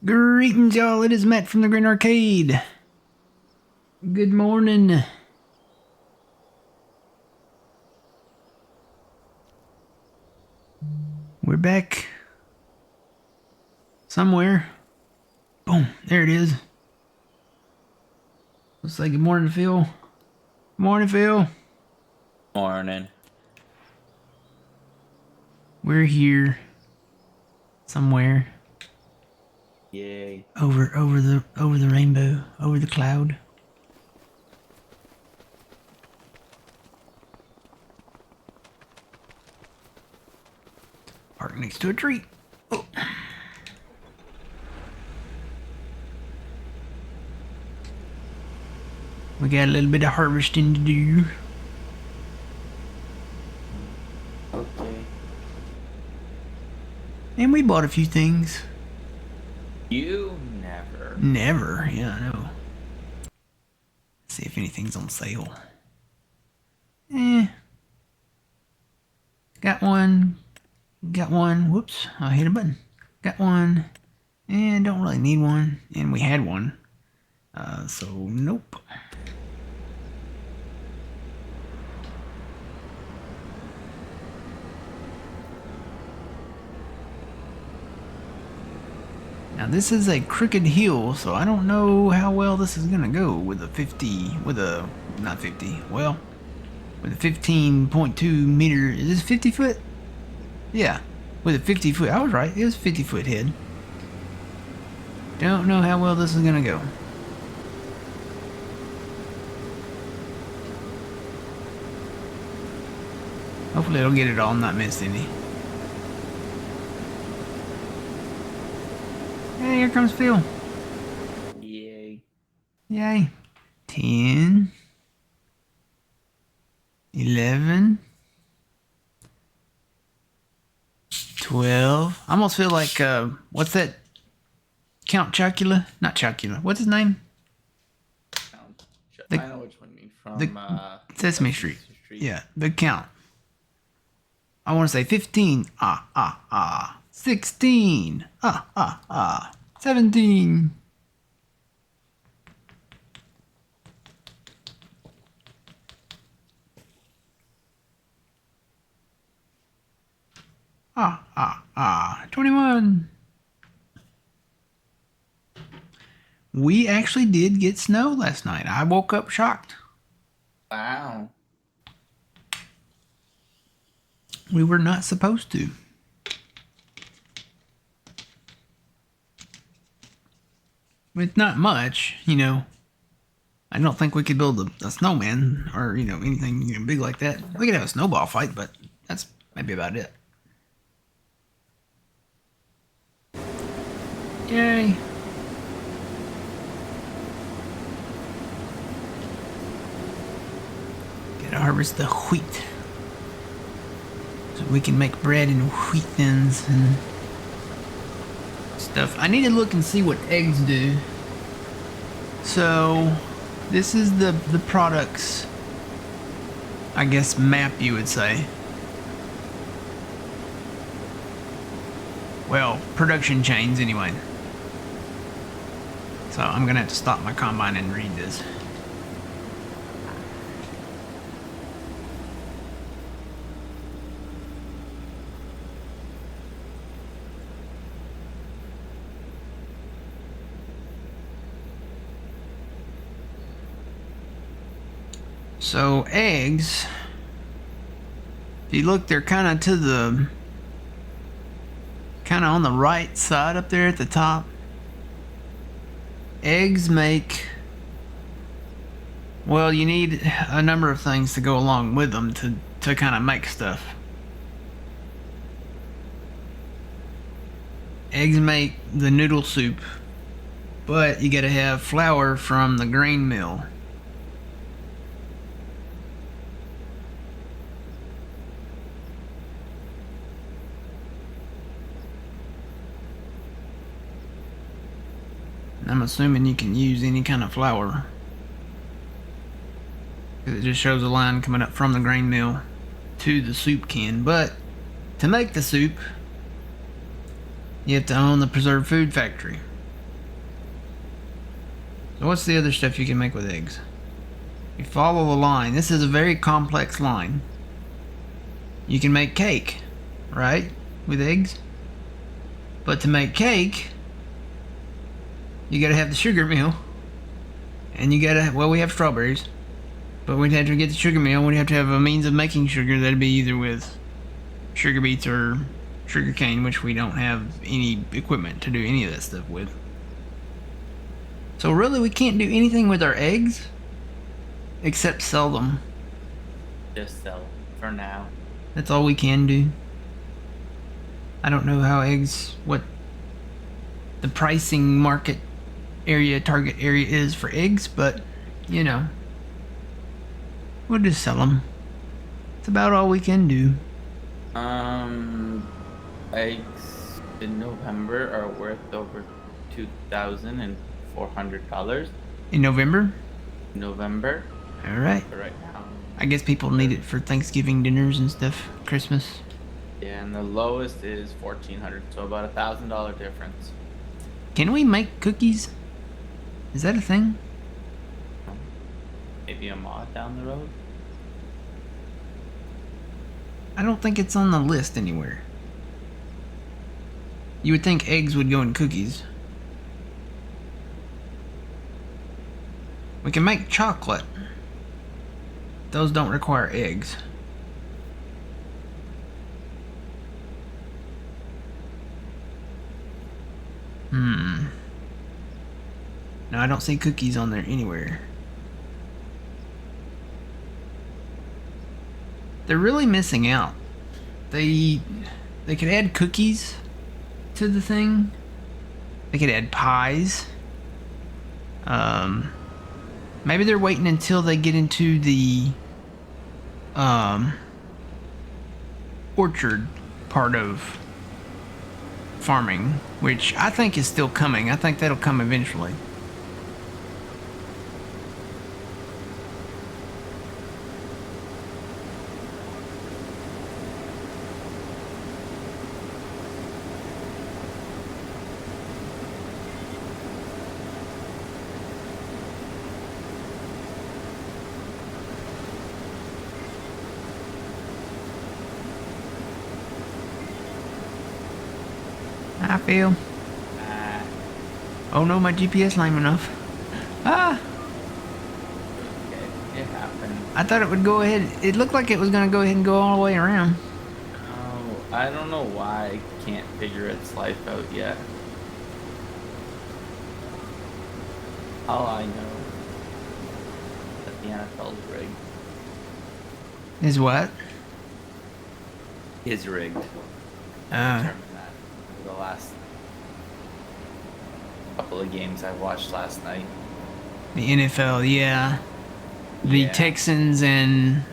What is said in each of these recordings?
Greetings, y'all. It is Matt from the Green Arcade. Good morning. We're back somewhere. Boom. There it is. Let's say good morning to Phil. Good morning, Phil. Morning. We're here somewhere. Yay. Over the rainbow, over the cloud. Park next to a tree. Oh. We got a little bit of harvesting to do. Okay. And we bought a few things. You never. Never. Yeah, I know. See if anything's on sale. Got one. Got one. Whoops. I hit a button. Got one. And don't really need one. And we had one. So nope. Now this is a crooked hill, so I don't know how well this is gonna go with a 15.2 meter. Is this 50 foot? Yeah, with a 50 foot. I was right. It was 50 foot head. Don't know how well this is gonna go. Hopefully it'll get it all, not miss any. Hey, here comes Phil. Yay. Yay. 10, 11, 12. I almost feel like, what's that? Count Chocula? Not Chocula. What's his name? I know which one you mean from Sesame Street. Yeah, the Count. I want to say 15. 16. 17. 21. We actually did get snow last night. I woke up shocked. Wow. We were not supposed to. It's not much, you know. I don't think we could build a snowman or, you know, anything big like that. We could have a snowball fight, but that's maybe about it. Yay. Gotta harvest the wheat so we can make bread and wheat thins and stuff. I need to look and see what eggs do. So this is the products, I guess, map, you would say. Well, production chains anyway. So I'm gonna have to stop my combine and read this. So eggs, if you look, they're kind of on the right side up there at the top. Eggs make, well, you need a number of things to go along with them to kind of make stuff. Eggs make the noodle soup, but you gotta have flour from the grain mill. I'm assuming you can use any kind of flour, because it just shows a line coming up from the grain mill to the soup can. But to make the soup, you have to own the preserved food factory. So what's the other stuff you can make with eggs? You follow the line. This is a very complex line. You can make cake, right? With eggs. But to make cake, you gotta have the sugar mill. And you gotta, well, we have strawberries. But we'd have to get the sugar mill. We'd have to have a means of making sugar. That'd be either with sugar beets or sugar cane, which we don't have any equipment to do any of that stuff with. So really, we can't do anything with our eggs except sell them. Just sell for now. That's all we can do. I don't know how eggs, what the pricing market area, target area is for eggs, but you know, we'll just sell them. It's about all we can do. Eggs in November are worth over $2,400. In November? November. All right. But right now. I guess people need it for Thanksgiving dinners and stuff, Christmas. Yeah, and the lowest is 1,400, so about $1,000 difference. Can we make cookies? Is that a thing? Maybe a mod down the road. I don't think it's on the list anywhere. You would think eggs would go in cookies. We can make chocolate. Those don't require eggs. No, I don't see cookies on there anywhere. They're really missing out. They could add cookies to the thing. They could add pies. Maybe they're waiting until they get into the orchard part of farming, which I think is still coming. I think that'll come eventually. I feel. Oh no, my GPS lame enough. Ah! Okay, it happened. I thought it would go ahead. It looked like it was going to go ahead and go all the way around. Oh, I don't know why I can't figure its life out yet. All I know that the NFL's rigged. Is what? Is rigged. Uh, Determined that over the last couple of games I watched last night. the NFL, yeah. The Yeah. Texans and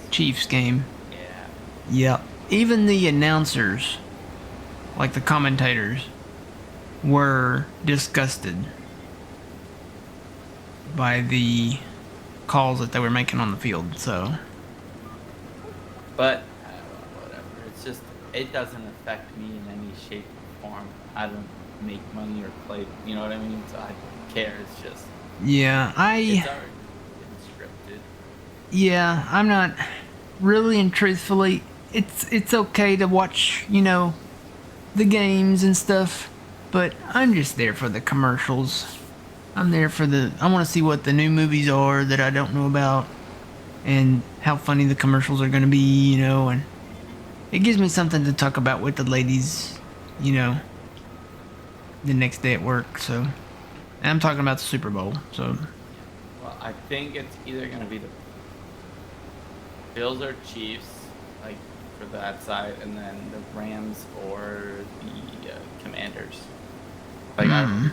Chiefs. Chiefs game. Yeah. Yep. Even the announcers, like the commentators, were disgusted by the calls that they were making on the field. So, But whatever. It's just it doesn't affect me in any shape or form. I don't make money or play. You know what I mean? So I don't care. It's just yeah, it's already been scripted. yeah, I'm not really and truthfully. It's okay to watch, the games and stuff, but I'm just there for the commercials. I'm there for I want to see what the new movies are that I don't know about, and how funny the commercials are going to be, and it gives me something to talk about with the ladies, the next day at work. So, and I'm talking about the Super Bowl. So, Well, I think it's either gonna be the Bills or Chiefs, like for that side, and then the Rams or the Commanders. Like I don't know,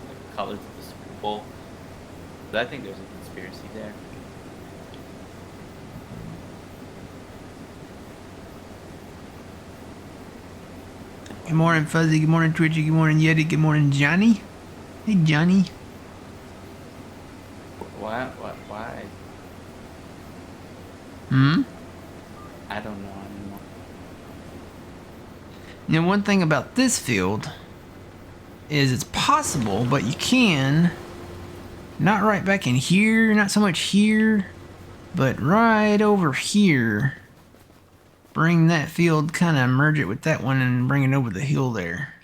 like colors of the Super Bowl. But I think there's a conspiracy there. good morning, Fuzzy. Good morning, Twitchy. Good morning, Yeti. Good morning, Johnny. Hey, Johnny. Why? Why? I don't know anymore. Now, one thing about this field is it's possible, but you can. Not right back in here, not so much here, but right over here. Bring that field, kind of merge it with that one and bring it over the hill there.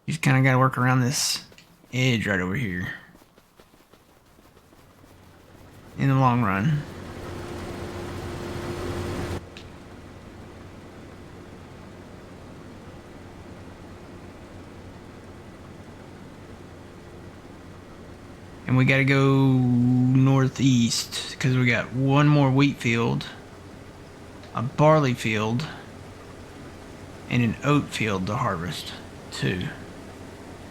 You just kind of got to work around this edge right over here. In the long run. And we got to go northeast because we got one more wheat field, a barley field, and an oat field to harvest too.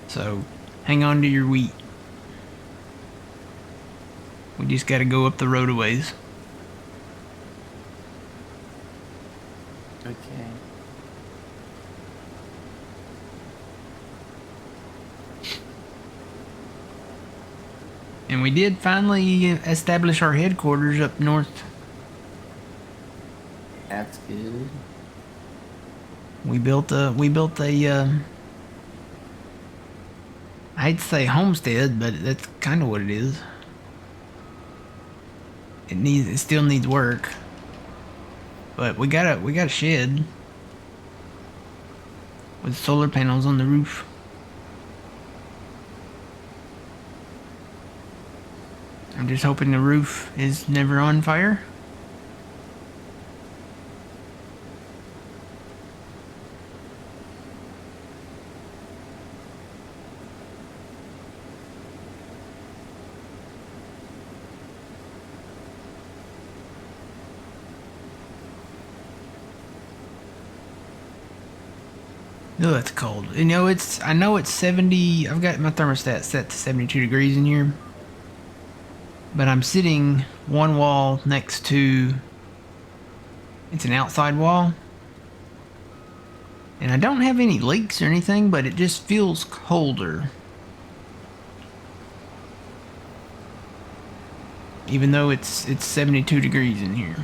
So hang on to your wheat. We just got to go up the road a ways. Okay. And we did finally establish our headquarters up north. That's good. We built a I hate to say homestead, but that's kind of what it is. It still needs work. But we got a shed with solar panels on the roof. I'm just hoping the roof is never on fire. Oh, that's cold. You know, I know it's 70. I've got my thermostat set to 72 degrees in here. But I'm sitting one wall next to, it's an outside wall. And I don't have any leaks or anything, but it just feels colder. Even though it's 72 degrees in here.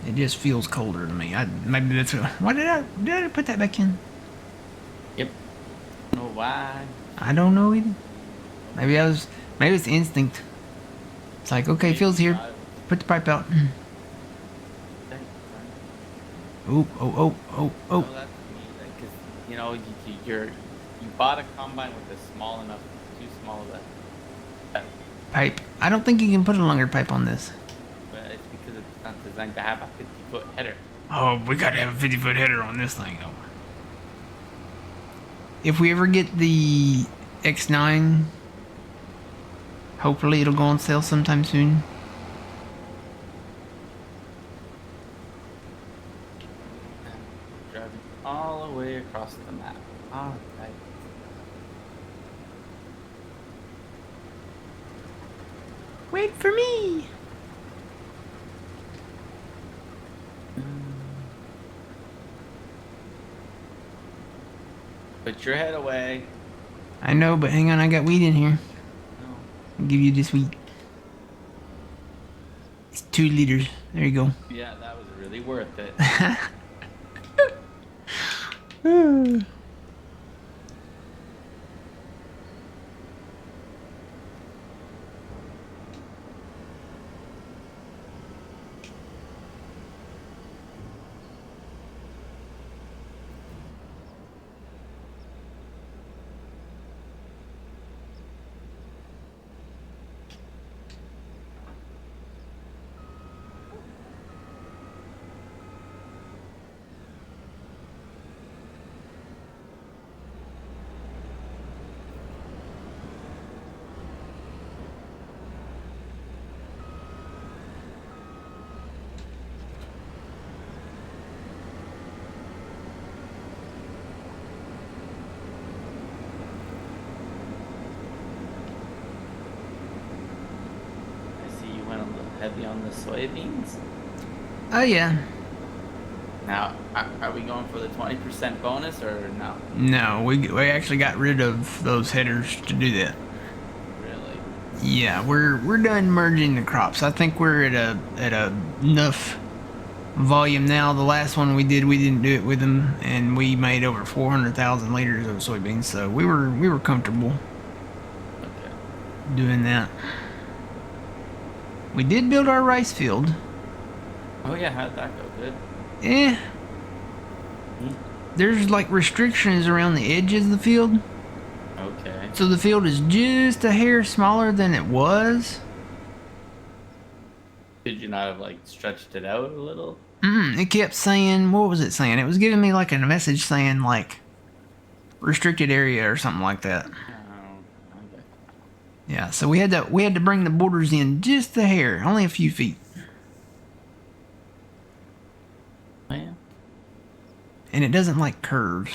It just feels colder to me. Maybe that's why did I put that back in? Yep. I don't know why. I don't know either. Maybe it's instinct. It's like, okay, feels here. Put the pipe out. Oh, oh, oh, oh, oh. No, that's me. Because you know you bought a combine with a small enough, too small of a Pipe. I don't think you can put a longer pipe on this. but it's because it's not designed to have a 50-foot header. Oh, we gotta have a 50-foot header on this thing, though. If we ever get the X9, hopefully it'll go on sale sometime soon. Driving all the way across the map. All right. Wait for me. Put your head away. I know, but hang on, I got weed in here. No. I'll give you this weed. It's 2 liters. There you go. Yeah, that was really worth it. I see you went a little heavy on the soybeans. Oh, yeah. Now, are we going for the 20% bonus or no? No, we actually got rid of those headers to do that. Really? Yeah, we're done merging the crops. I think we're at a enough volume now. The last one we did, we didn't do it with them, and we made over 400,000 liters of soybeans. So we were comfortable doing that. We did build our rice field. Oh yeah, how'd that go? Good. Eh. There's like restrictions around the edges of the field. Okay. So the field is just a hair smaller than it was. Did you not have like stretched it out a little? It kept saying, what was it saying? It was giving me like a message saying like restricted area or something like that. Okay. Yeah, so we had to bring the borders in just a hair, only a few feet. Oh, yeah. And it doesn't like curves.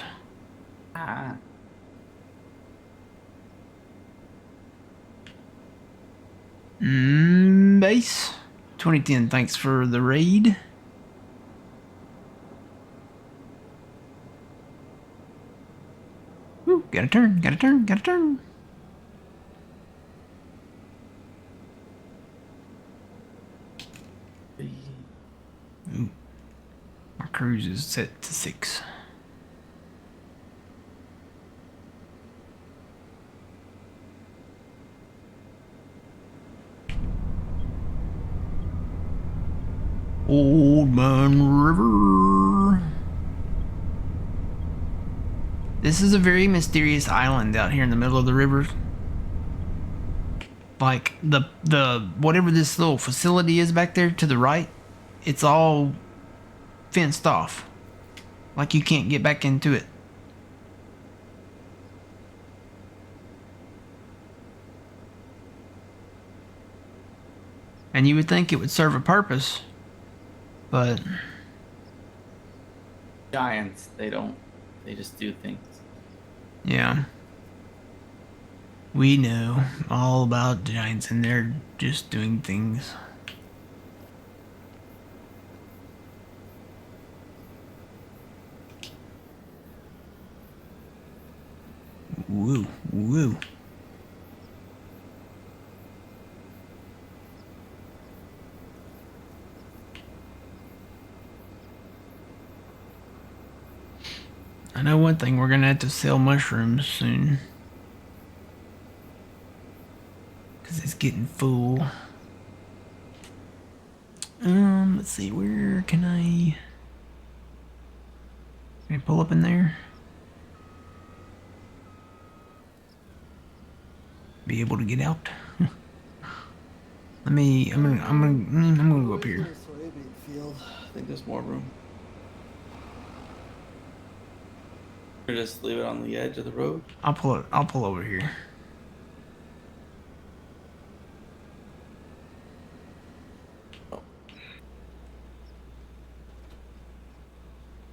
Ah. Base 2010, thanks for the raid. Woo, gotta turn. Ooh. Our cruise is set to 6. Old Man River. This is a very mysterious island out here in the middle of the river. Like the whatever this little facility is back there to the right, it's all fenced off. Like you can't get back into it. And you would think it would serve a purpose, but Giants, they don't. They just do things. yeah. We know all about giants and they're just doing things. Woo, woo. I know one thing, we're gonna have to sell mushrooms soon. Cause it's getting full. Let's see, where can I pull up in there? Be able to get out? I'm gonna go up here. I think there's more room. Or just leave it on the edge of the road. I'll pull over here.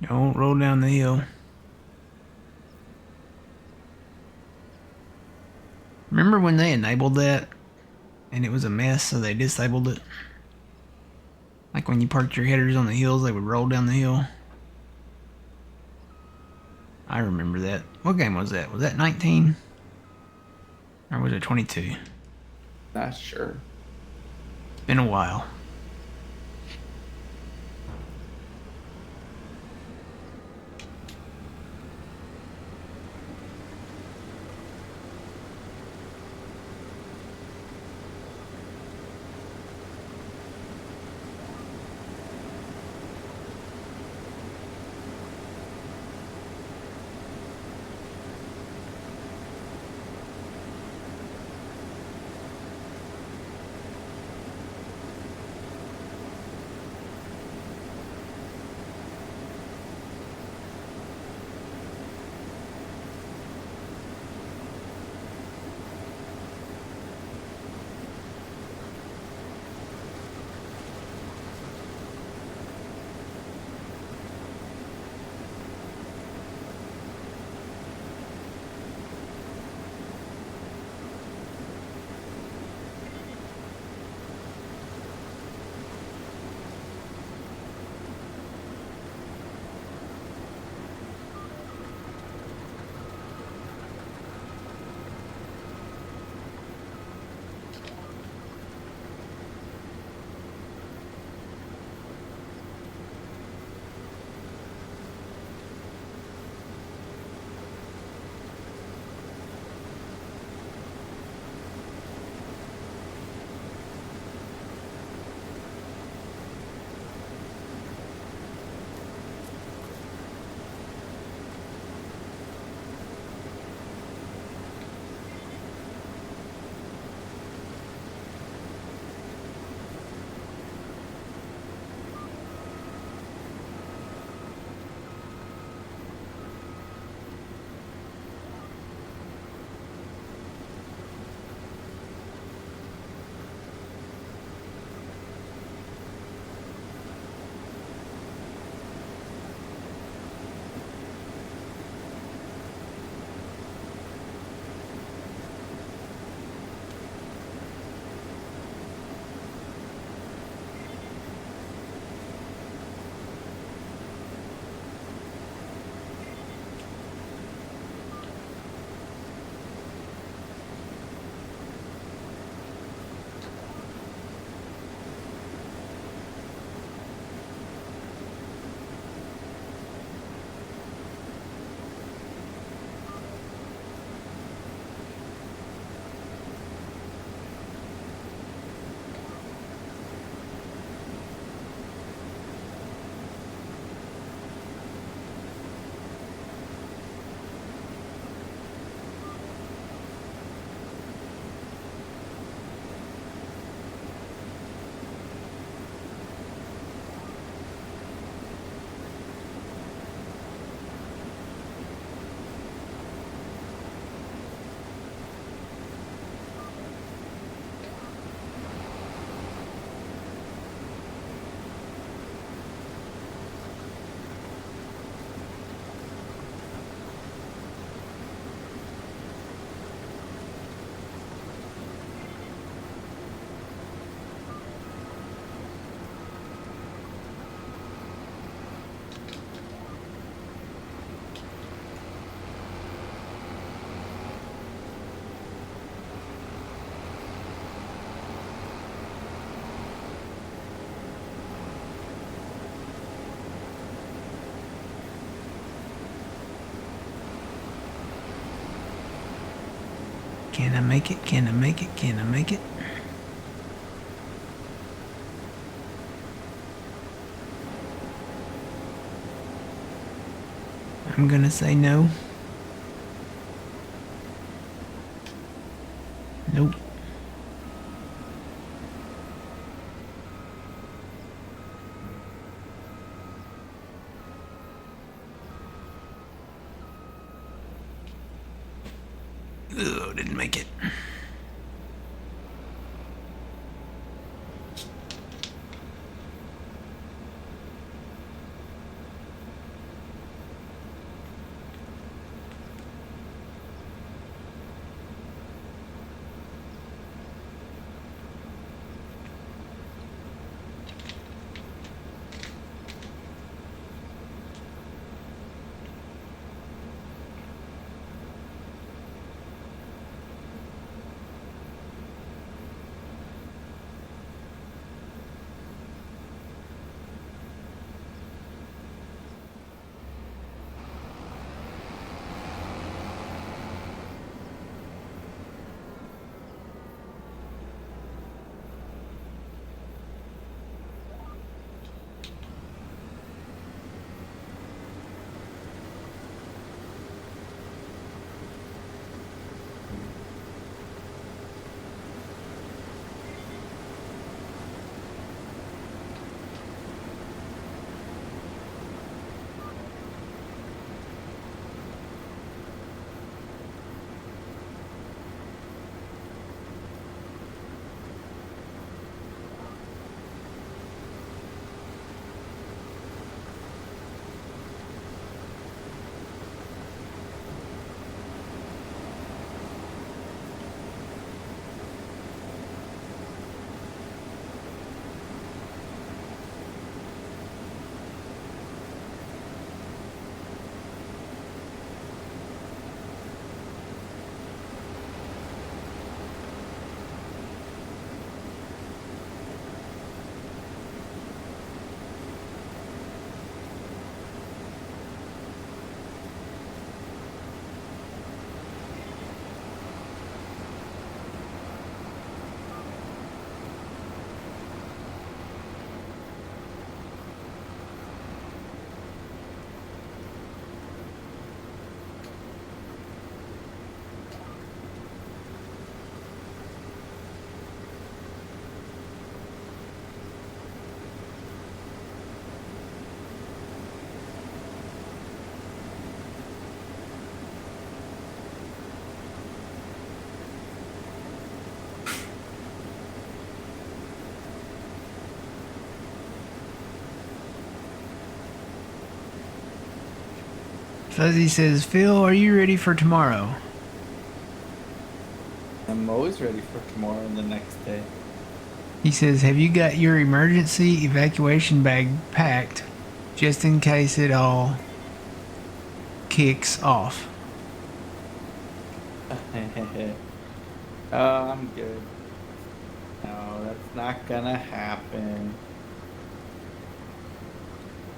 Don't roll down the hill. Remember when they enabled that and it was a mess, so they disabled it? Like when you parked your headers on the hills, they would roll down the hill. I remember that. What game was that? Was that 19? Or was it 22? Not sure. It's been a while. Can I make it? Can I make it? Can I make it? I'm gonna say no. Nope. Ugh, didn't make it. Fuzzy says, Phil, are you ready for tomorrow? I'm always ready for tomorrow and the next day. He says, have you got your emergency evacuation bag packed just in case it all kicks off? Oh, I'm good. No, that's not gonna happen.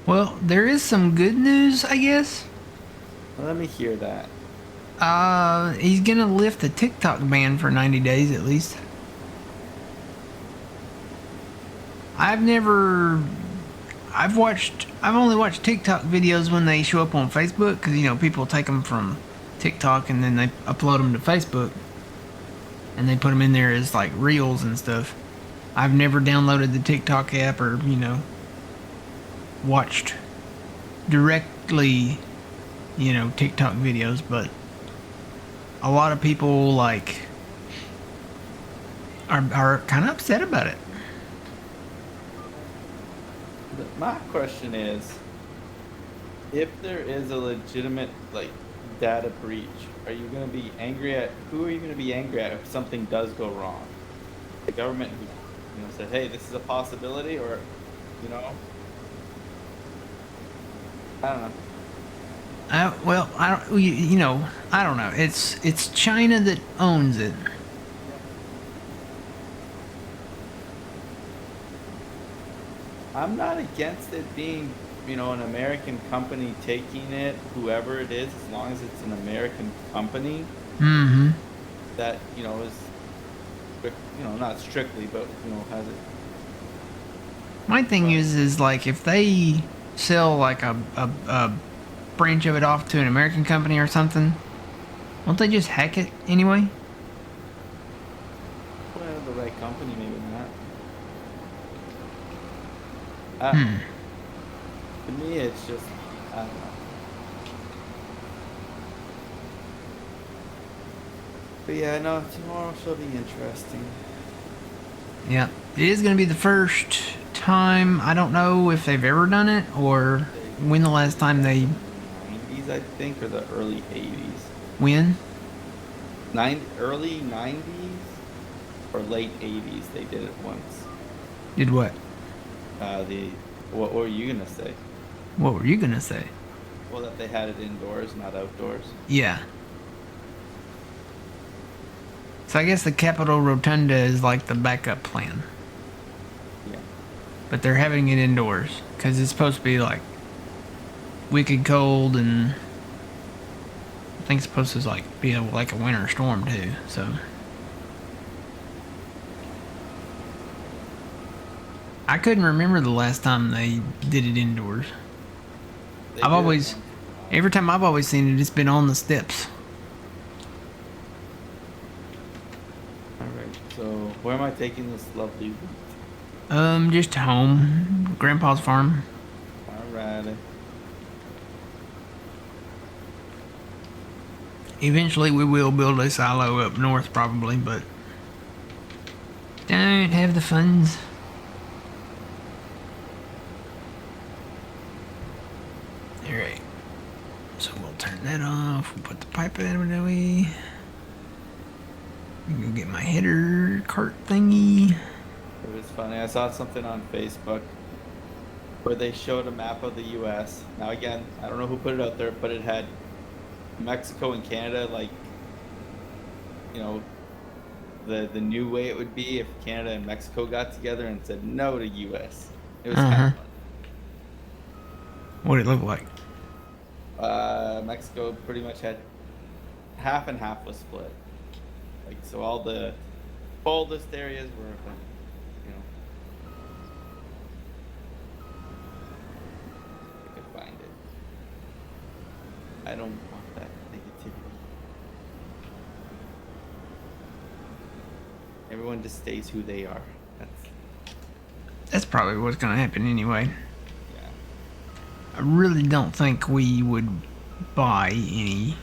Well, there is some good news, I guess. Let me hear that. He's gonna lift the TikTok ban for 90 days at least. I've only watched TikTok videos when they show up on Facebook because, you know, people take them from TikTok and then they upload them to Facebook and they put them in there as like reels and stuff. I've never downloaded the TikTok app or, you know, watched directly, you know, TikTok videos, but a lot of people like are kind of upset about it. My question is, if there is a legitimate like data breach, are you going to be angry at who are you going to be angry at if something does go wrong? The government who, you know, said, "Hey, this is a possibility," or, you know, I don't know. I don't, you know, I don't know. It's China that owns it. I'm not against it being, you know, an American company taking it, whoever it is, as long as it's an American company. Mm-hmm. that is not strictly, but has it. My thing But is like if they sell like a branch of it off to an American company or something, won't they just hack it anyway? well, the right company, maybe not. Uh, Hmm. to me, it's just I don't know. But yeah, no, tomorrow shall be interesting. Yeah. It is going to be the first time. I don't know if they've ever done it or They when the last did time that they in the 90s, I think, or the early 80s. win. Early 90s or late 80s, they did it once. Did what? The what were you gonna say? What were you going to say? Well, that they had it indoors, not outdoors. Yeah. So I guess the Capitol Rotunda is like the backup plan. Yeah. But they're having it indoors because it's supposed to be like wicked cold and I think it's supposed to like be like a winter storm too. So I couldn't remember the last time they did it indoors. They I've did it always, once in the every 90s. time I've always seen it, it's been on the steps. All right. So where am I taking this lovely week? Just home, Grandpa's farm. All right. Eventually, we will build a silo up north, probably, but don't have the funds. All right. So we'll turn that off. We'll put the pipe in away. Go get my header cart thingy. It was funny. I saw something on Facebook where they showed a map of the U.S. Now, again, I don't know who put it out there, but it had Mexico and Canada, like, you know, the new way it would be if Canada and Mexico got together and said no to U.S. It was Uh kind huh. of funny. What it look like? Mexico pretty much had half and half was split. Like, so all the coldest areas were, you know, I could find it. I don't want that negativity. Everyone just stays who they are. That's probably what's gonna happen anyway. Yeah. I really don't think we would buy any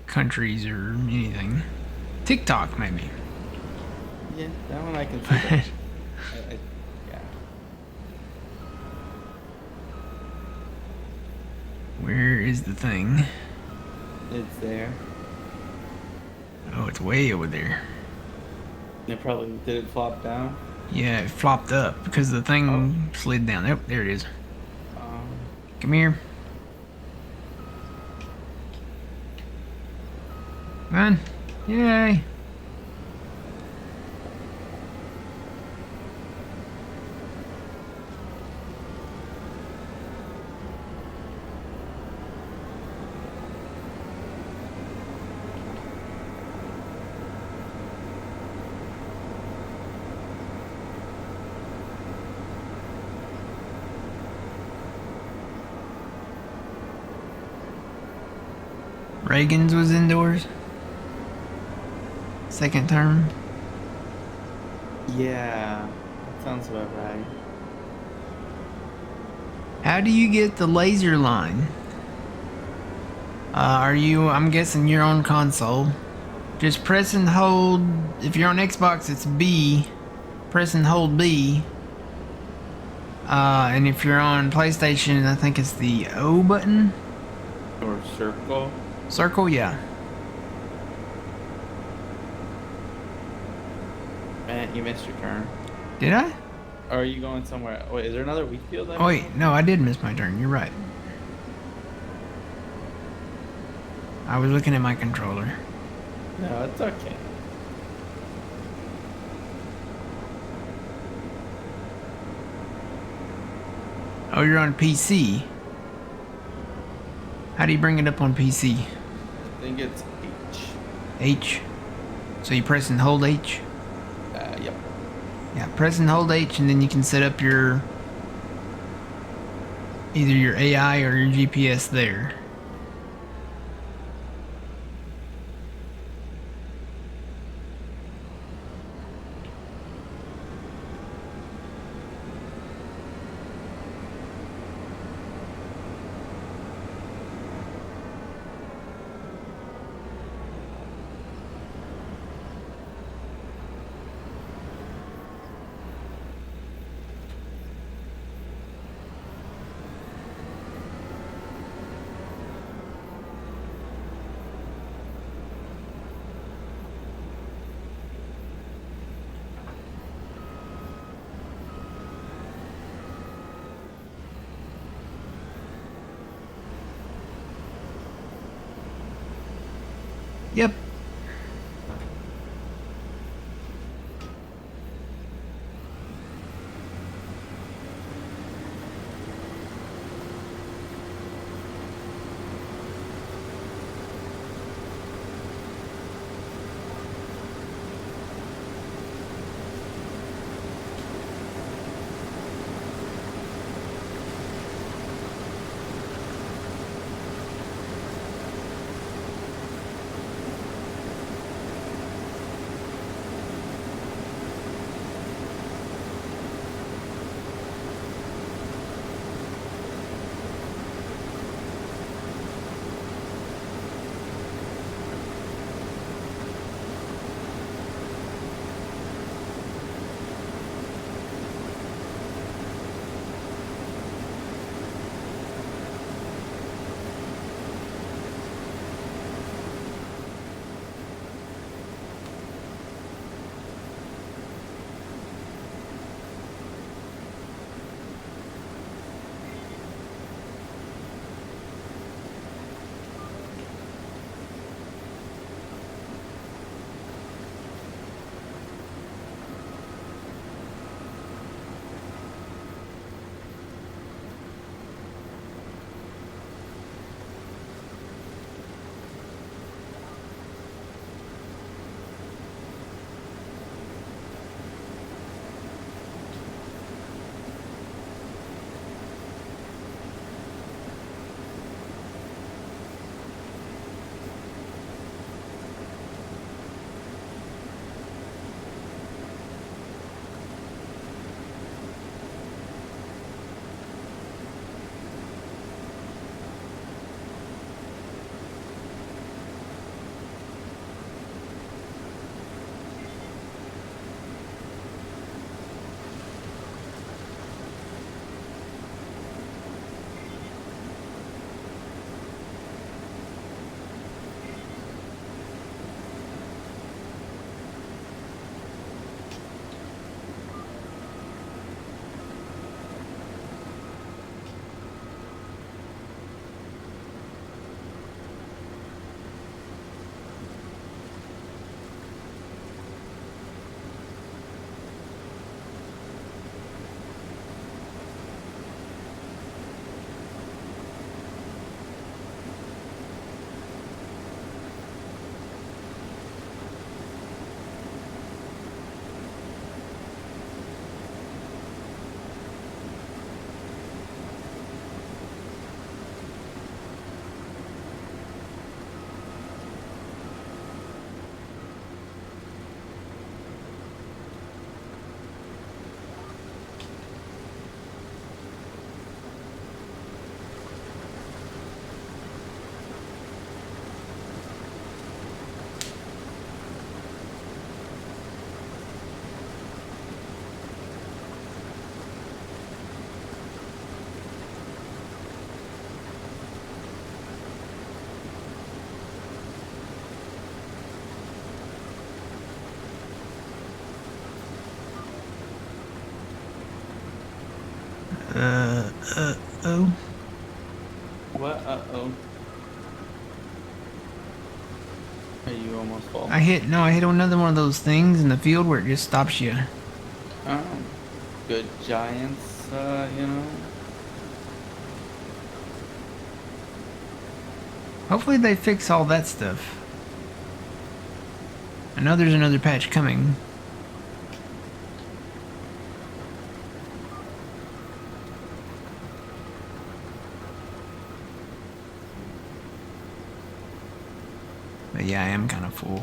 countries or anything. TikTok, maybe. Yeah, that one I can see that. Yeah. Where is the thing? It's there. Oh, it's way over there. It probably did it flop down. Yeah, it flopped up because the Oh. thing slid down. There, there it is. Um, Come here. Come on. Yay. Reagan's was indoors. Second term. yeah, that sounds about right. How do you get the laser line? Are you? I'm guessing you're on console. Just press and hold. If you're on Xbox, it's B. Press and hold B. And if you're on PlayStation, I think it's the O button. Or circle. Circle, yeah. Man, you missed your turn. Did I? Or are you going somewhere? Wait, is there another wheat field? Oh, wait, no, I did miss my turn. You're right. I was looking at my controller. No, it's okay. Oh, you're on PC. How do you bring it up on PC? I think it's H. H. So you press and hold H. Yep. Yeah, press and hold H, and then you can set up your either your AI or your GPS there. Yep. Oh. What? Uh-oh. Are you almost full? I hit another one of those things in the field where it just stops you. Oh. Good giants, you know? Hopefully they fix all that stuff. I know there's another patch coming. But yeah, I am kind of full.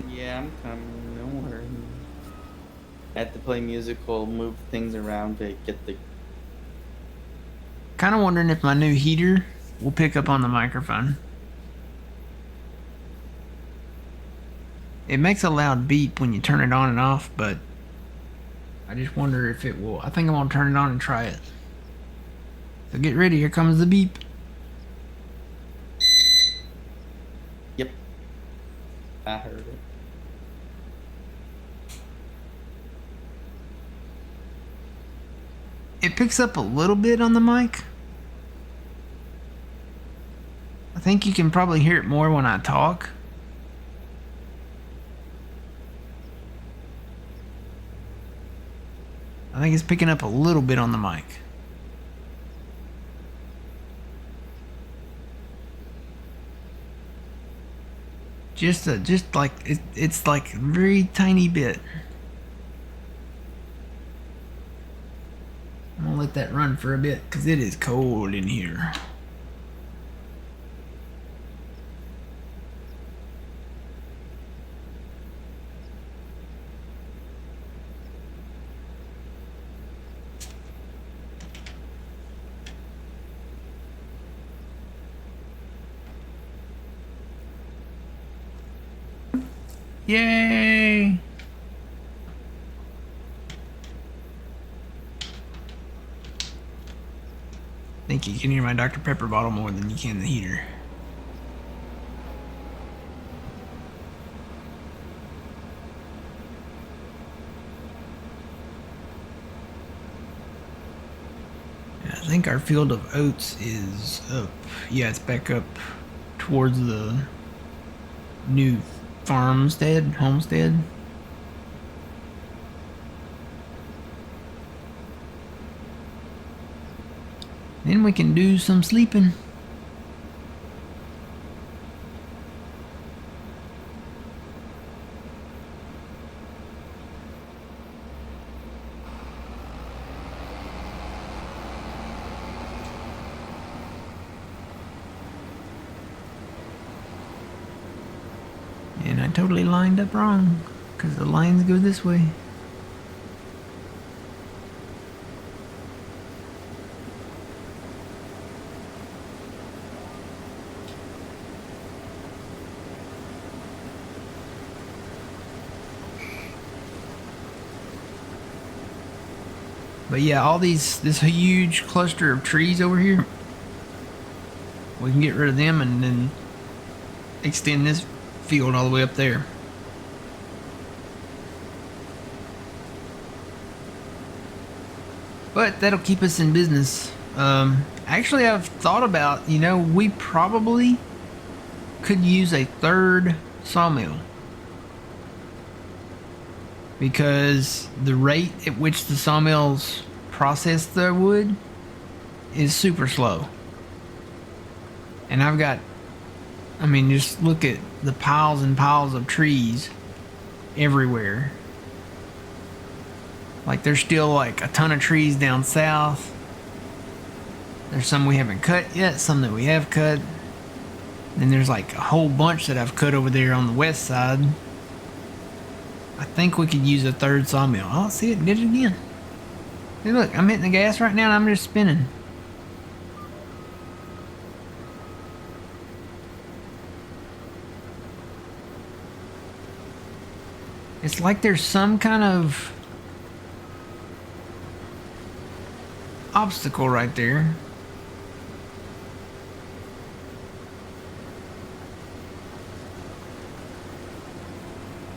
Yeah, I'm coming. Don't worry. I had to play musical, move things around to get the. Kind of wondering if my new heater will pick up on the microphone. It makes a loud beep when you turn it on and off, but I just wonder if it will. I think I'm gonna turn it on and try it. So get ready, here comes the beep. Yep. I heard it. It picks up a little bit on the mic. I think you can probably hear it more when I talk. I think it's picking up a little bit on the mic. Just like it's like a very tiny bit. I'm gonna let that run for a bit because it is cold in here. Yay! I think you can hear my Dr. Pepper bottle more than you can the heater. I think our field of oats is up. Yeah, it's back up towards the new homestead. Then we can do some sleeping. And I totally lined up wrong, because the lines go this way. But yeah, this huge cluster of trees over here, we can get rid of them and then extend this field all the way up there. But that'll keep us in business. Actually, I've thought about, we probably could use a third sawmill, because the rate at which the sawmills process the wood is super slow. And just look at the piles and piles of trees everywhere. Like, there's still like a ton of trees down south. There's some we haven't cut yet, some that we have cut. Then there's like a whole bunch that I've cut over there on the west side. I think we could use a third sawmill. Oh, see, it did it again. Hey, look, I'm hitting the gas right now and I'm just spinning. It's like there's some kind of obstacle right there.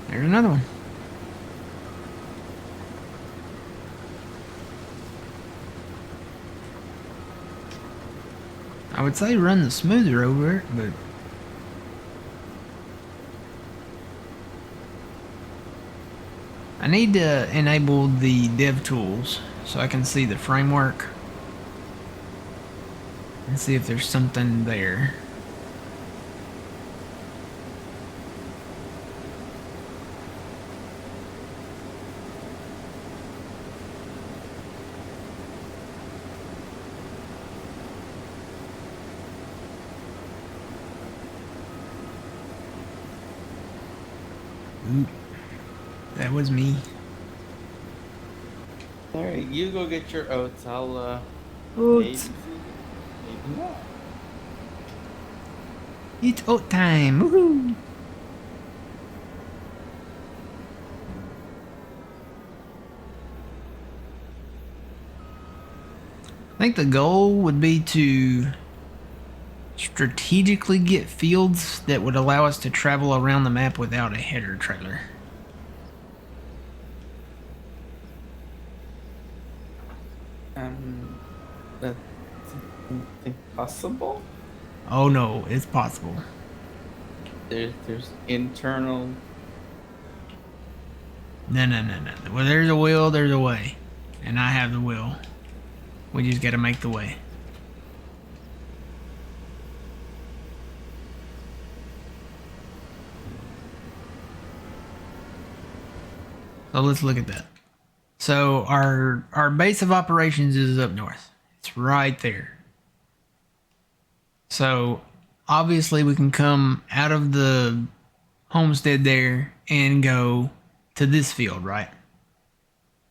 There's another one. I would say run the smoother over it, but I need to enable the dev tools so I can see the framework and see if there's something there. Oop, that was me. All right, you go get your oats. I'll Oats. babysit. Maybe not. It's oat time. Woohoo! I think the goal would be to strategically get fields that would allow us to travel around the map without a header trailer. That's impossible. Oh no, it's possible. There's internal. No. Well, there's a will, there's a way. And I have the will. We just gotta make the way. So let's look at that. So our base of operations is up north. It's right there. So obviously we can come out of the homestead there and go to this field, right?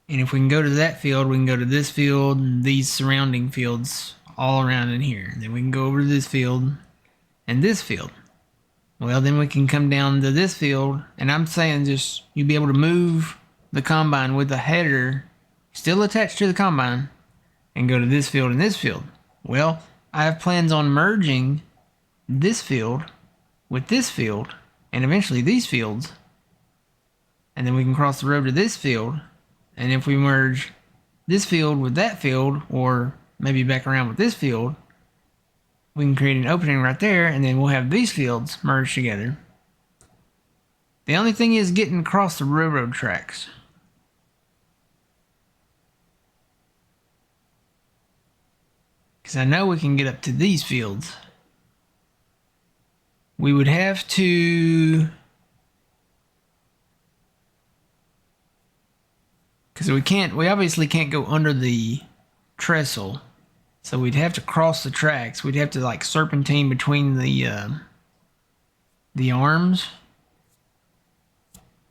And if we can go to that field, we can go to this field and these surrounding fields all around in here. Then we can go over to this field and this field. Well, then we can come down to this field, and I'm saying just you be able to move the combine with the header still attached to the combine and go to this field and this field. Well, I have plans on merging this field with this field and eventually these fields, and then we can cross the road to this field. And if we merge this field with that field, or maybe back around with this field, we can create an opening right there, and then we'll have these fields merged together. The only thing is getting across the railroad tracks. Because I know we can get up to these fields. We would have to... Because we obviously can't go under the trestle. So we'd have to cross the tracks. We'd have to like serpentine between the arms.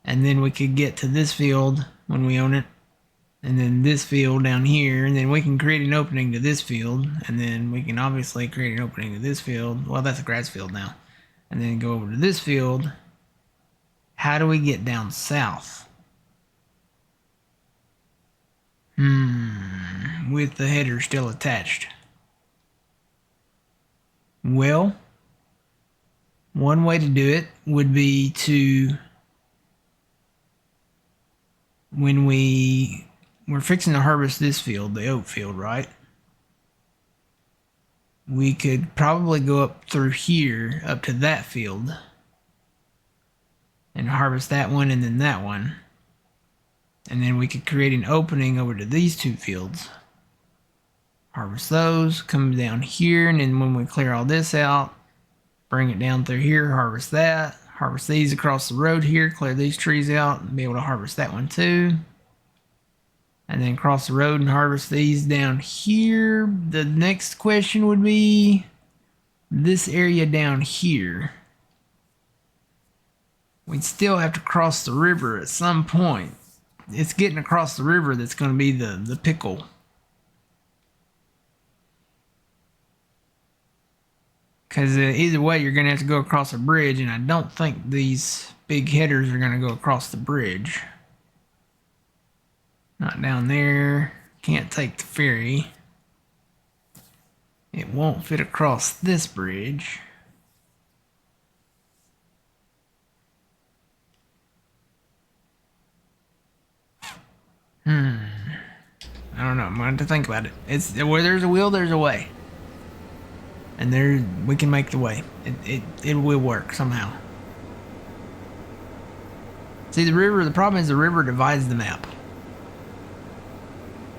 And then we could get to this field when we own it. And then this field down here. And then we can create an opening to this field. And then we can obviously create an opening to this field. Well, that's a grass field now. And then go over to this field. How do we get down south? With the header still attached. Well, one way to do it would be to, when we're fixing to harvest this field, the oat field, right? We could probably go up through here, up to that field, and harvest that one and then that one. And then we could create an opening over to these two fields. Harvest those, come down here, and then when we clear all this out, bring it down through here, harvest that, harvest these across the road here, clear these trees out, and be able to harvest that one too. And then cross the road and harvest these down here. The next question would be this area down here. We'd still have to cross the river at some point. It's getting across the river that's going to be the pickle. Because either way, you're going to have to go across a bridge, and I don't think these big headers are going to go across the bridge. Not down there. Can't take the ferry. It won't fit across this bridge. I don't know. I'm going to have to think about it. It's where there's a will, there's a way. And there, we can make the way. It will work somehow. See, the problem is the river divides the map.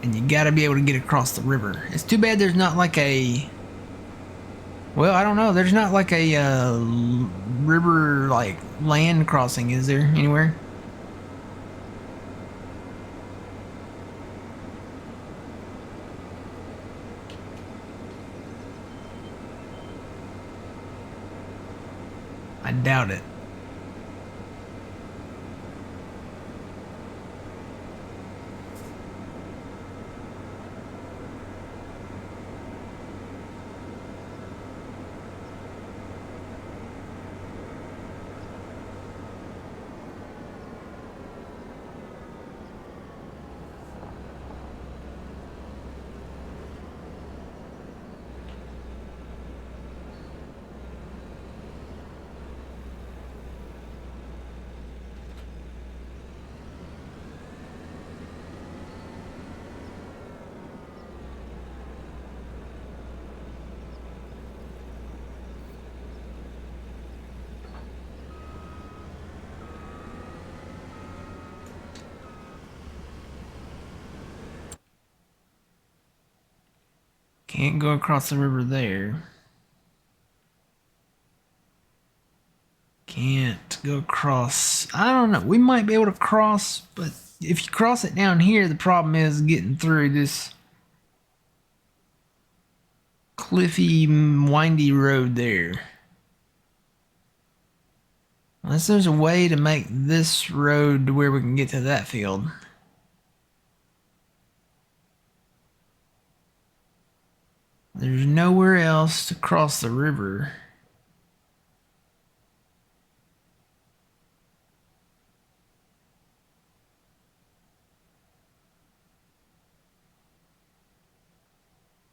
And you gotta be able to get across the river. It's too bad there's not like a... Well, I don't know. There's not like a river, like, land crossing, is there, anywhere? I doubt it. Can't go across the river there. Can't go across. I don't know. We might be able to cross, but if you cross it down here, the problem is getting through this cliffy, windy road there. Unless there's a way to make this road to where we can get to that field. There's nowhere else to cross the river.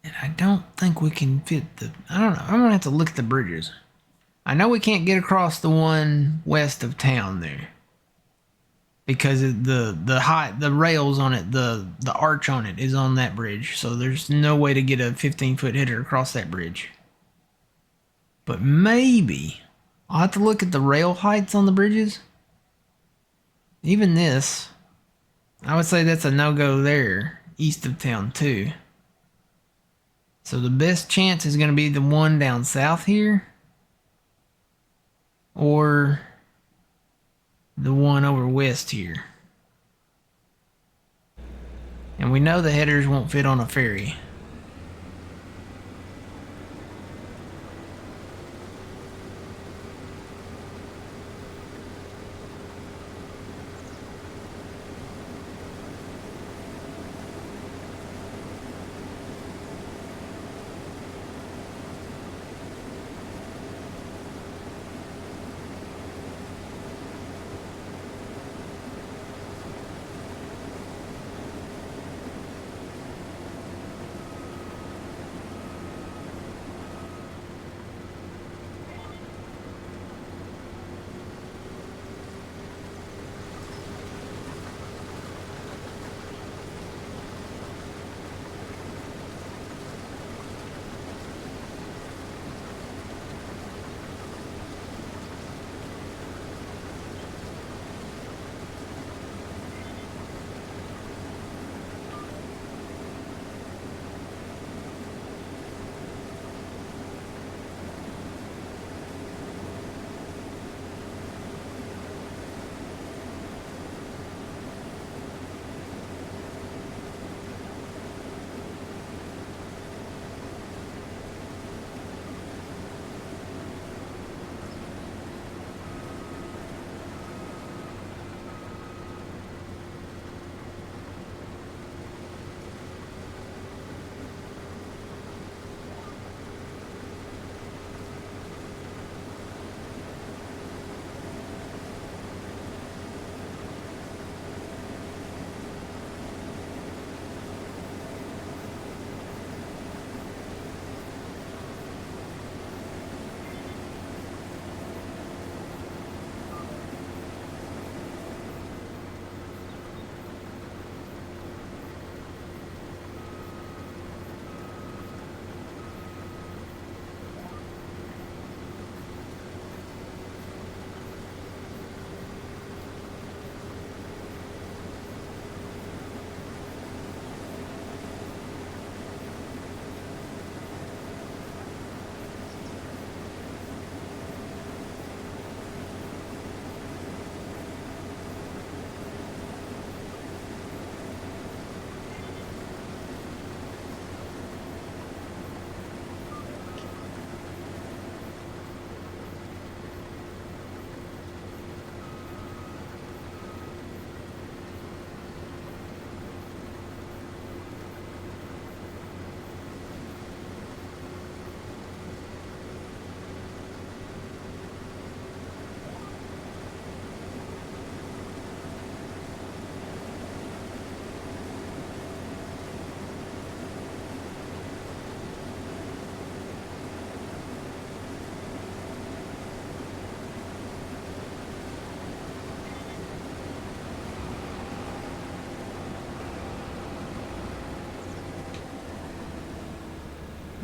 And I don't think we can fit the... I don't know. I'm going to have to look at the bridges. I know we can't get across the one west of town there. Because the rails on it, the arch on it is on that bridge. So there's no way to get a 15-foot header across that bridge. But maybe I'll have to look at the rail heights on the bridges. Even this, I would say that's a no-go there, east of town too. So the best chance is going to be the one down south here, or the one over west here. And we know the headers won't fit on a ferry.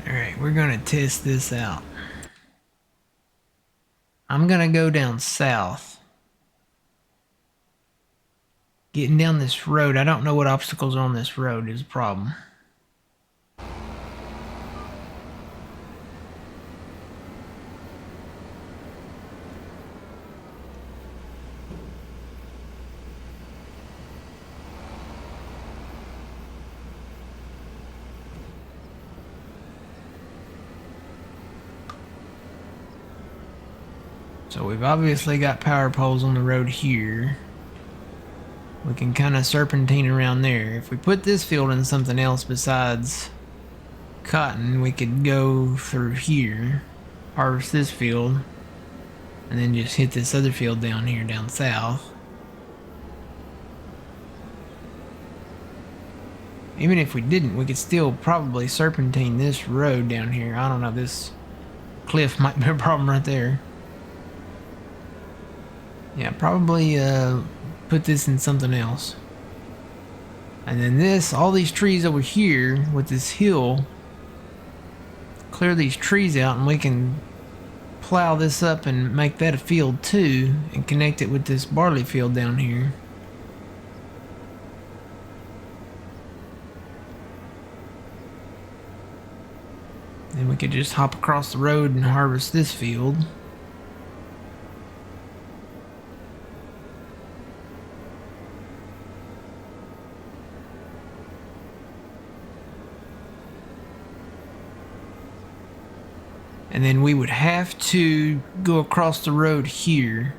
Alright, we're gonna test this out. I'm gonna go down south. Getting down this road, I don't know what obstacles are on this road is a problem. So we've obviously got power poles on the road here. We can kind of serpentine around there. If we put this field in something else besides cotton, we could go through here, harvest this field, and then just hit this other field down here, down south. Even if we didn't, we could still probably serpentine this road down here. I don't know, this cliff might be a problem right there. Yeah, probably put this in something else. And then this, all these trees over here with this hill, clear these trees out and we can plow this up and make that a field too and connect it with this barley field down here. Then we could just hop across the road and harvest this field. And then we would have to go across the road here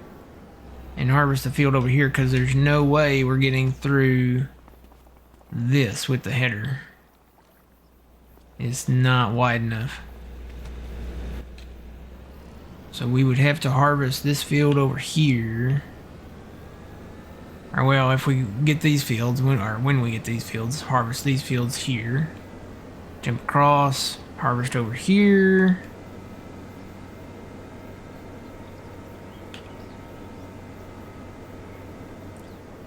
and harvest the field over here because there's no way we're getting through this with the header. It's not wide enough. So we would have to harvest this field over here. Or well, if we get these fields, when we get these fields, harvest these fields here. Jump across, harvest over here.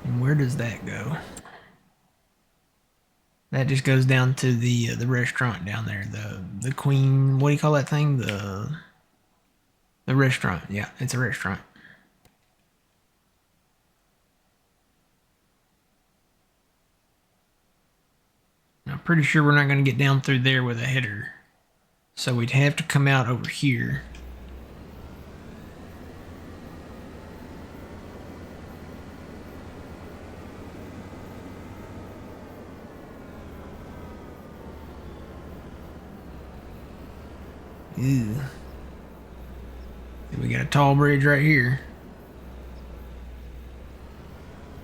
And where does that go? That just goes down to the restaurant down there. The Queen, what do you call that thing? The restaurant. Yeah, it's a restaurant. I'm pretty sure we're not going to get down through there with a header. So we'd have to come out over here. Ew. We got a tall bridge right here.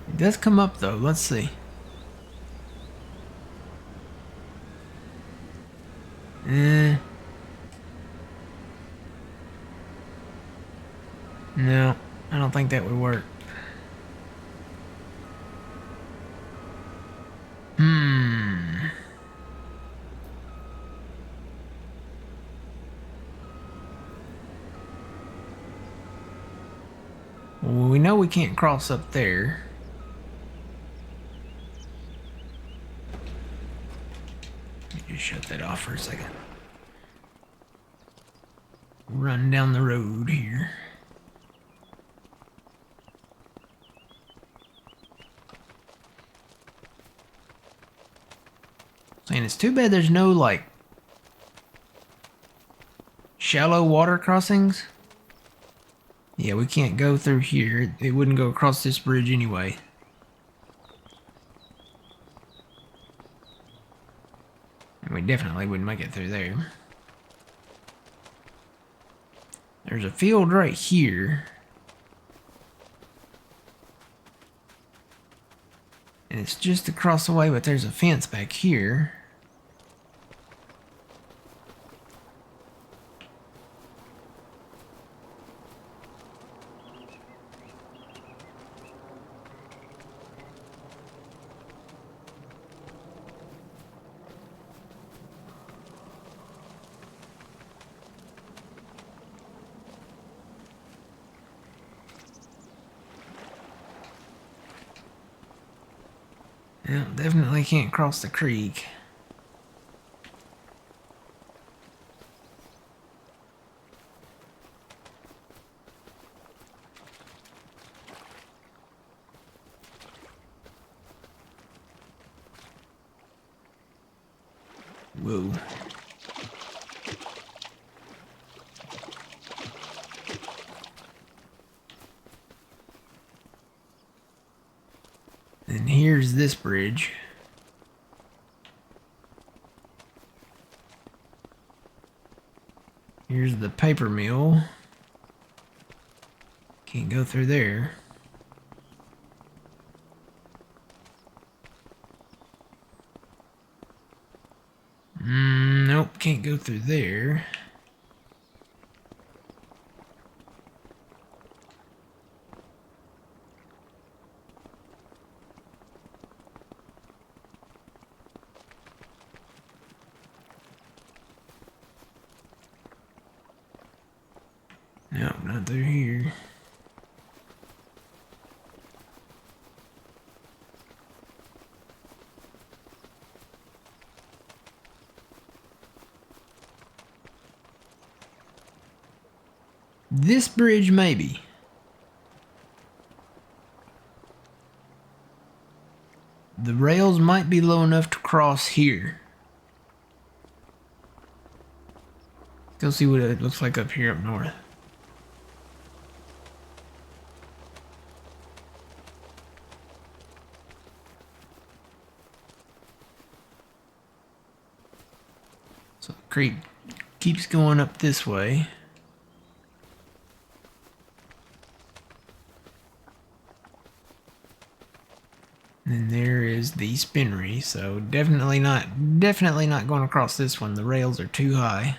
It does come up though. Let's see. No, I don't think that would work. Well, we know we can't cross up there. Let me just shut that off for a second. Run down the road here. And it's too bad there's no, like, shallow water crossings. Yeah, we can't go through here. It wouldn't go across this bridge anyway. And we definitely wouldn't make it through there. There's a field right here. And it's just across the way, but there's a fence back here. Yeah, definitely can't cross the creek. Whoa. And here's this bridge. Here's the paper mill. Can't go through there. Nope, can't go through there. Nope, not through here. This bridge, maybe. The rails might be low enough to cross here. Go see what it looks like up here up north. So the creek keeps going up this way. And there is the spinnery, so definitely not going across this one. The rails are too high.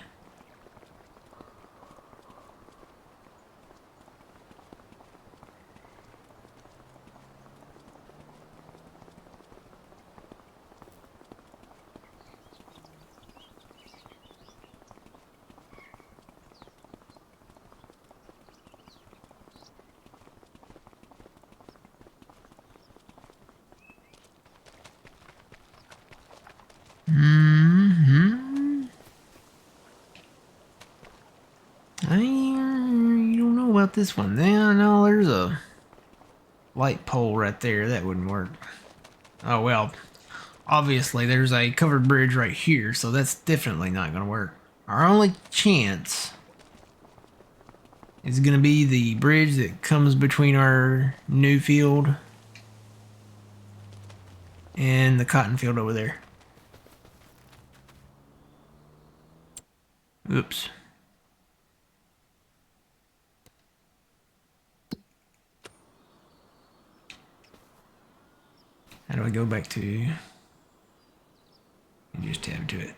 I don't know about this one. Yeah, no, there's a light pole right there. That wouldn't work. Oh, well, obviously there's a covered bridge right here, so that's definitely not going to work. Our only chance is going to be the bridge that comes between our new field and the cotton field over there. Oops. How do I go back to... and just tab to it.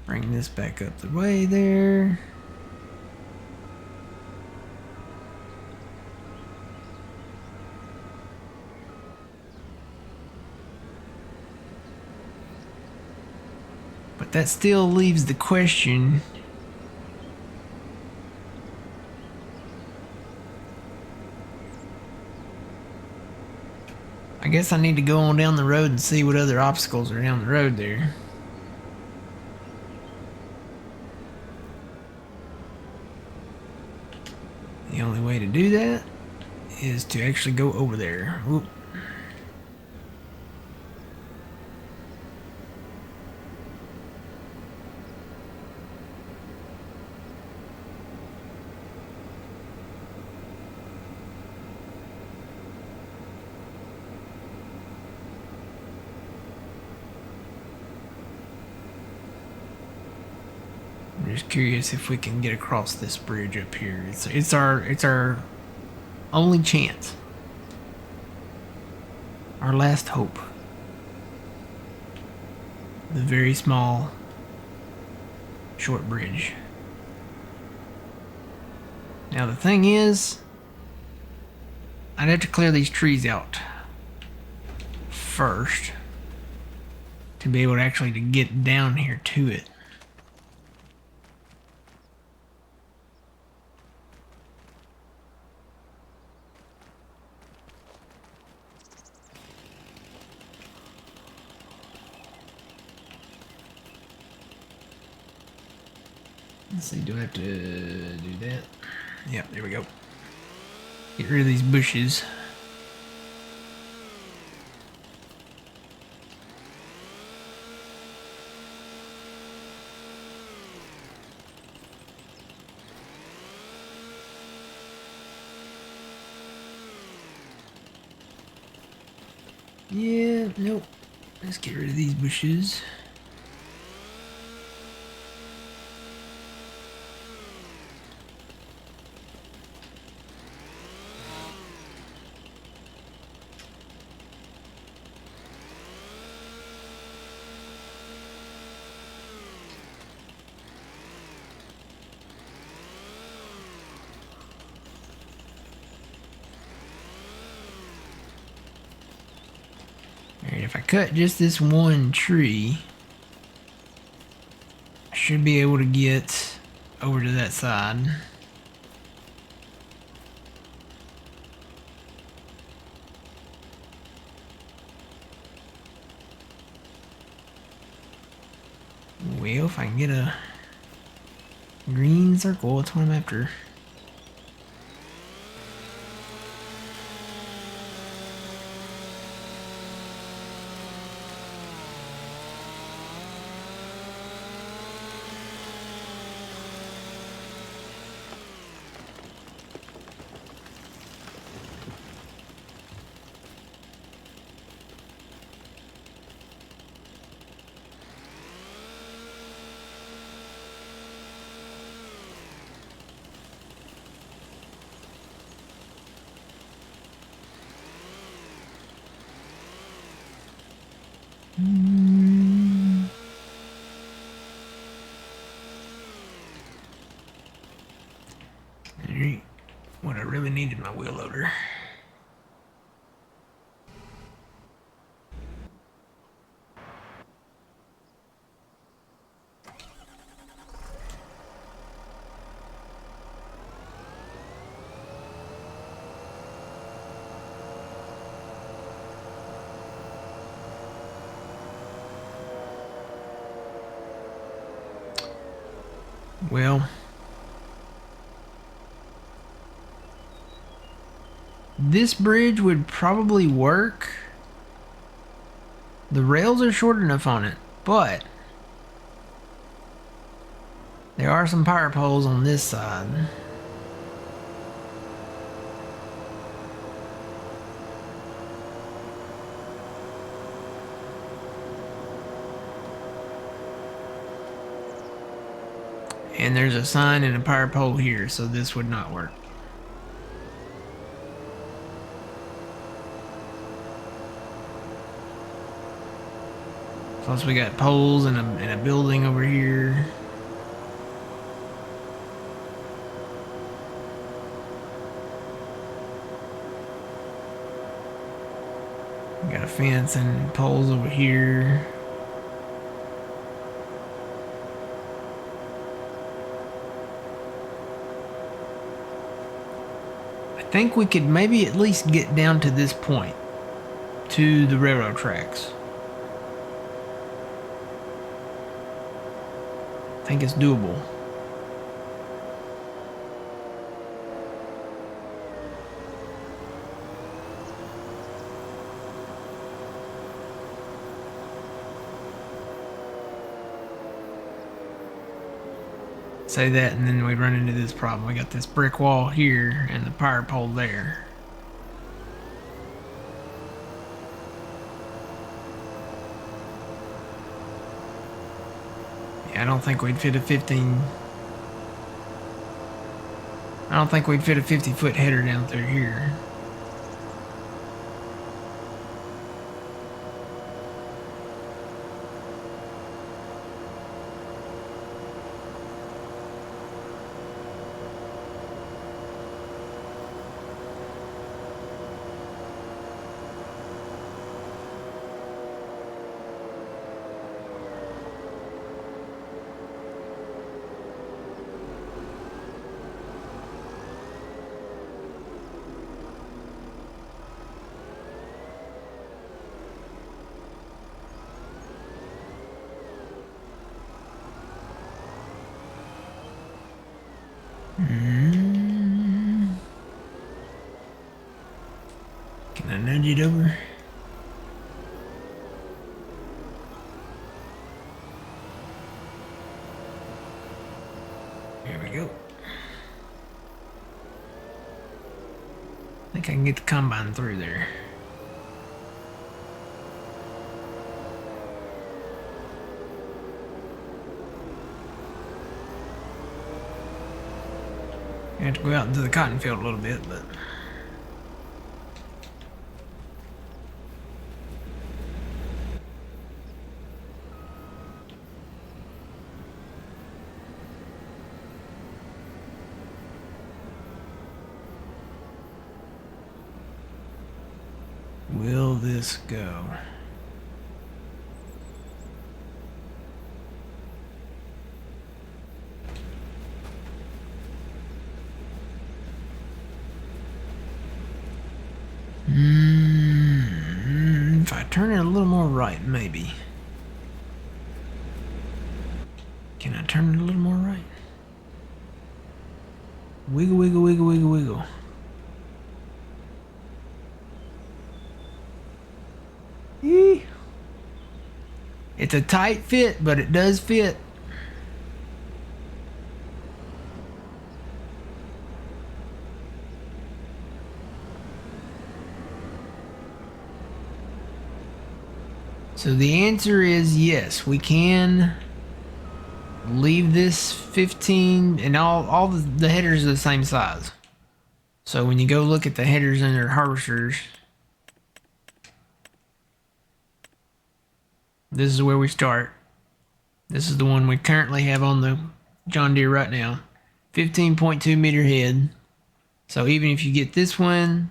Bring this back up the way there. But that still leaves the question. I guess I need to go on down the road and see what other obstacles are down the road there. The only way to do that is to actually go over there. Oop. I'm just curious if we can get across this bridge up here. It's our only chance. Our last hope. The very small, short bridge. Now the thing is, I'd have to clear these trees out first to be able to actually to get down here to it. Let's see, do I have to do that? Yep, there we go. Get rid of these bushes. Yeah, nope. Let's get rid of these bushes. if I cut just this one tree, I should be able to get over to that side. Well, if I can get a green circle, that's what I'm after. What I really needed, my wheel loader. Well, this bridge would probably work. The rails are short enough on it, but there are some power poles on this side. And there's a sign and a power pole here, so this would not work. Plus we got poles and a building over here. We got a fence and poles over here. I think we could maybe at least get down to this point, to the railroad tracks. I think it's doable. Say that, and then we run into this problem. We got this brick wall here and the power pole there. Yeah, I don't think we'd fit a 50-foot header down through here. Can I nudge it over? There we go. I think I can get the combine through there. I have to go out into the cotton field a little bit, but will this go? I turn it a little more right, maybe? Can I turn it a little more right? Wiggle, wiggle, wiggle, wiggle, wiggle. Eee. It's a tight fit, but it does fit. So the answer is yes, we can leave this 15, and all the headers are the same size. So when you go look at the headers and their harvesters, this is where we start. This is the one we currently have on the John Deere right now. 15.2 meter head. So even if you get this one,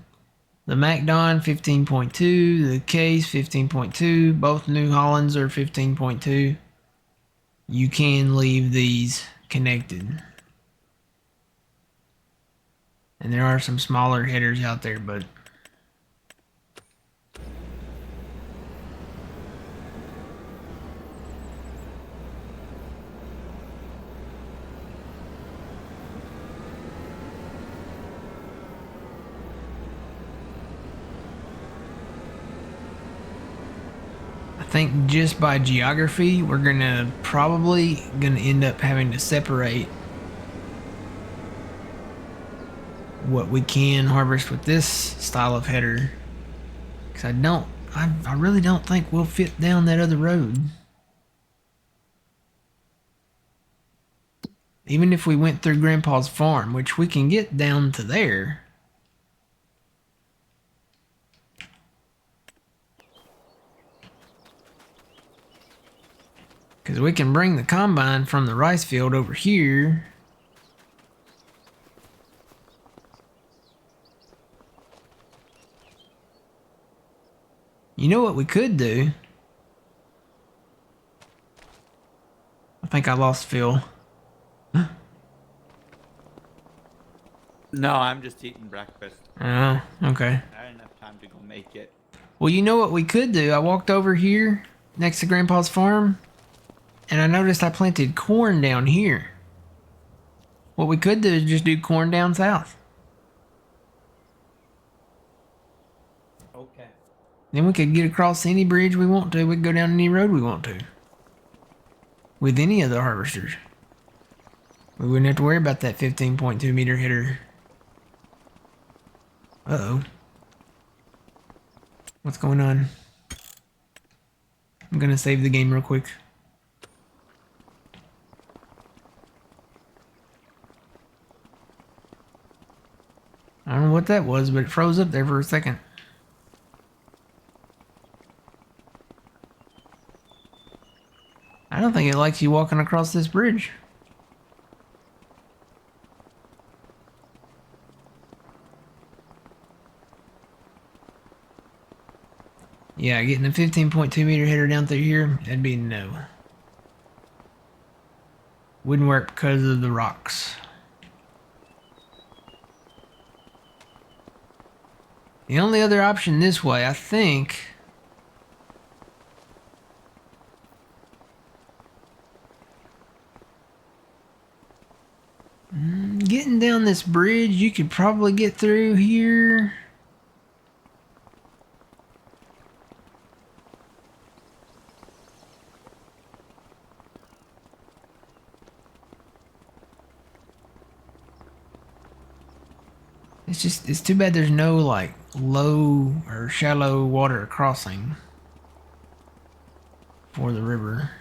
the MacDon 15.2, the Case 15.2, both New Hollands are 15.2. You can leave these connected. And there are some smaller headers out there, but I think just by geography, we're probably gonna end up having to separate what we can harvest with this style of header. Because I really don't think we'll fit down that other road. Even if we went through Grandpa's farm, which we can get down to there. Because we can bring the combine from the rice field over here. You know what we could do? I think I lost Phil. No, I'm just eating breakfast. Oh, okay. I had enough time to go make it. Well, you know what we could do? I walked over here next to Grandpa's farm, and I noticed I planted corn down here. What we could do is just do corn down south. Okay. Then we could get across any bridge we want to. We could go down any road we want to. With any of the harvesters. We wouldn't have to worry about that 15.2 meter header. Uh-oh. What's going on? I'm gonna save the game real quick. I don't know what that was, but it froze up there for a second. I don't think it likes you walking across this bridge. Yeah, getting a 15.2 meter header down through here, that'd be no. Wouldn't work because of the rocks. The only other option this way, I think, getting down this bridge, you could probably get through here. It's too bad there's no like low or shallow water crossing for the river.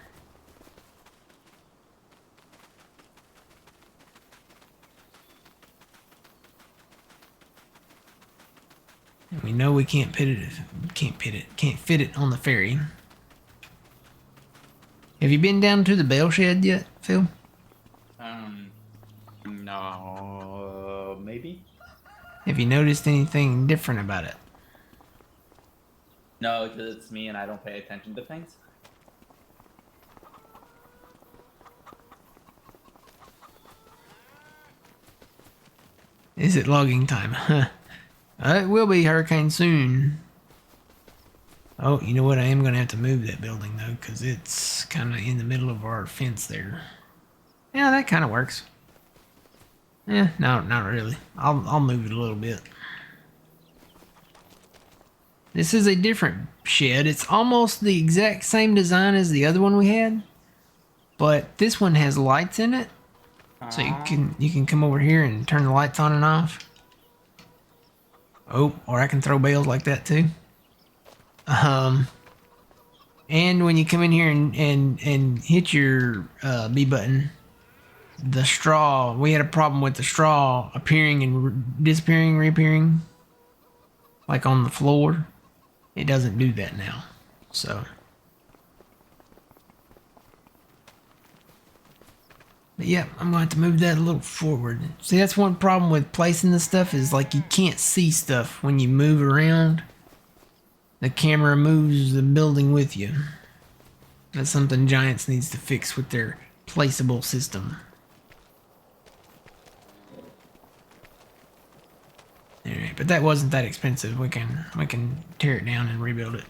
And we know we can't fit it on the ferry. Have you been down to the bale shed yet, Phil? No, maybe? Have you noticed anything different about it? No, because it's me and I don't pay attention to things. Is it logging time? It will be hurricane soon. Oh, you know what? I am going to have to move that building, though, because it's kind of in the middle of our fence there. Yeah, that kind of works. Yeah, no, not really. I'll move it a little bit. This is a different shed. It's almost the exact same design as the other one we had, but this one has lights in it. So you can come over here and turn the lights on and off. Oh, or I can throw bales like that too. And when you come in here and hit your B button, the straw, we had a problem with the straw appearing and disappearing, reappearing, like on the floor. It doesn't do that now. So, but yeah, I'm going to have to move that a little forward. See, that's one problem with placing this stuff is like you can't see stuff when you move around. The camera moves the building with you. That's something Giants needs to fix with their placeable system. Alright, but that wasn't that expensive. We can tear it down and rebuild it.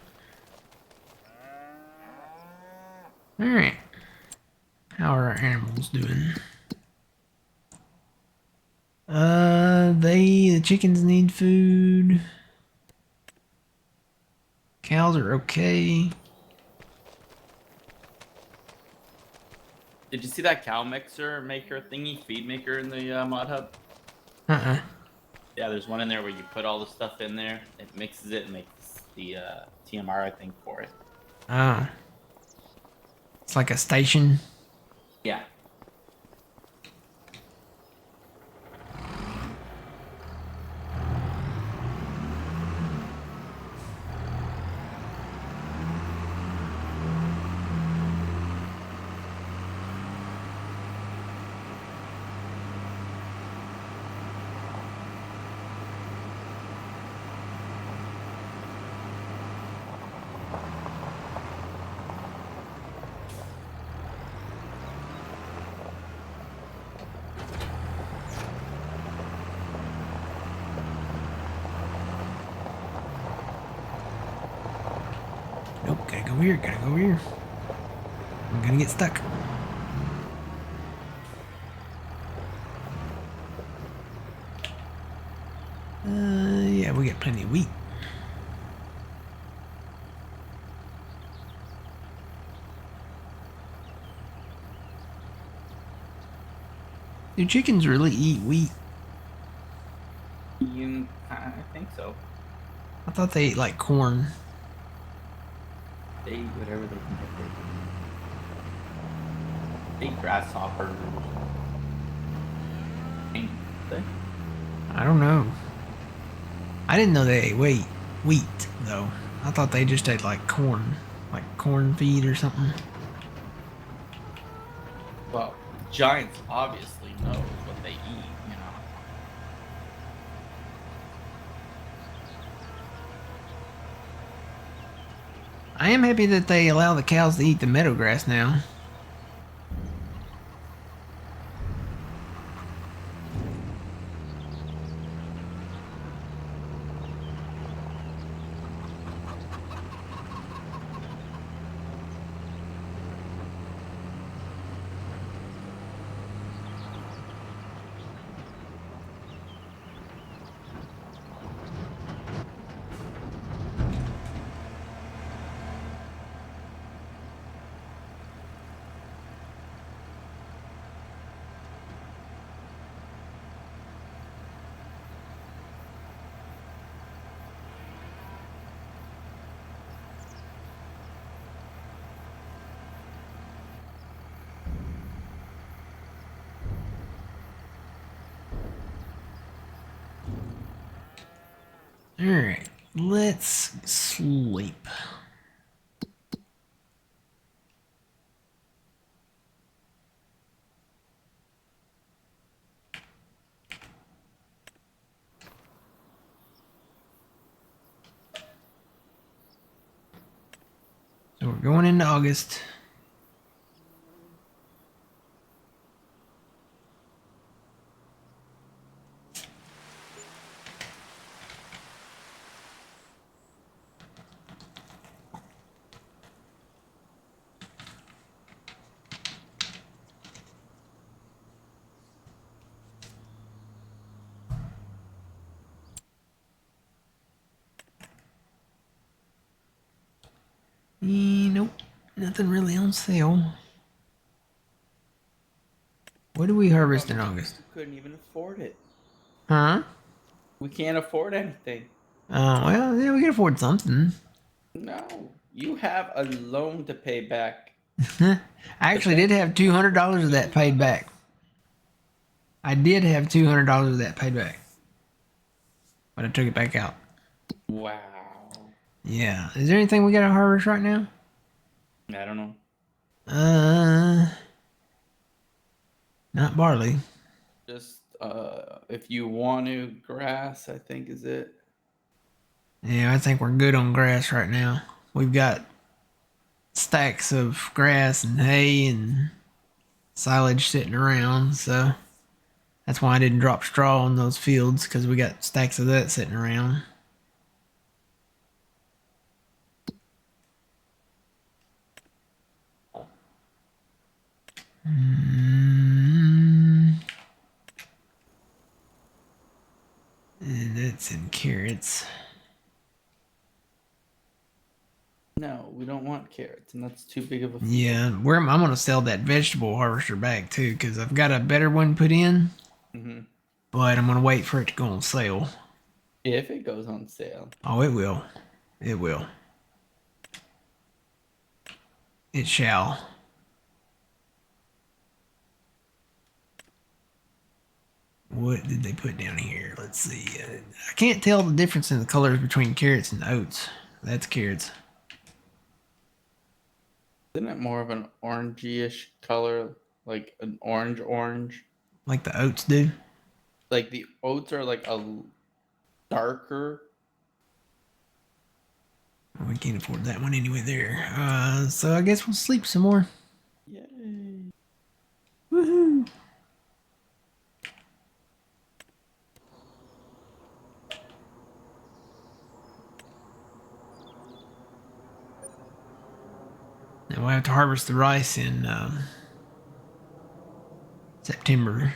Alright. How are our animals doing? The chickens need food. Cows are okay. Did you see that cow mixer maker thingy, feed maker in the mod hub? Uh-uh. Yeah, there's one in there where you put all the stuff in there. It mixes it and makes the TMR, I think, for it. Ah. It's like a station. Yeah. Nope, gotta go here, gotta go here. I'm gonna get stuck. Yeah, we got plenty of wheat. Do chickens really eat wheat? I think so. I thought they ate like corn. They eat whatever they can get. They eat grasshoppers. They? I don't know. I didn't know they ate wheat though. I thought they just ate like corn feed or something. Well, giants obviously knows what they eat, you know. I am happy that they allow the cows to eat the meadow grass now. Alright, let's sleep. So we're going into August. Nope, nothing really on sale. What do we harvest in August? We couldn't even afford it. Huh? We can't afford anything. Well, yeah, we can afford something. No, you have a loan to pay back. I The actually did bank have $200 of that paid back. I did have $200 of that paid back, but I took it back out. Wow. Yeah. Is there anything we got to harvest right now? I don't know. Uh, Not barley. Just if you want to, grass, I think is it. Yeah, I think we're good on grass right now. We've got stacks of grass and hay and silage sitting around, so that's why I didn't drop straw on those fields, because we got stacks of that sitting around. And that's in carrots. No, we don't want carrots, and that's too big of a field. Yeah, I'm gonna sell that vegetable harvester back too, because I've got a better one put in, Mm-hmm. but I'm gonna wait for it to go on sale. If it goes on sale. Oh, it will. It will. It shall. What did they put down here? Let's see. I can't tell the difference in the colors between carrots and oats. That's carrots. Isn't it more of an orangey-ish color, like an orange? Like the oats do. Like the oats are like a darker. We can't afford that one anyway there. So I guess we'll sleep some more. Yay. Woohoo! Now we'll have to harvest the rice in September.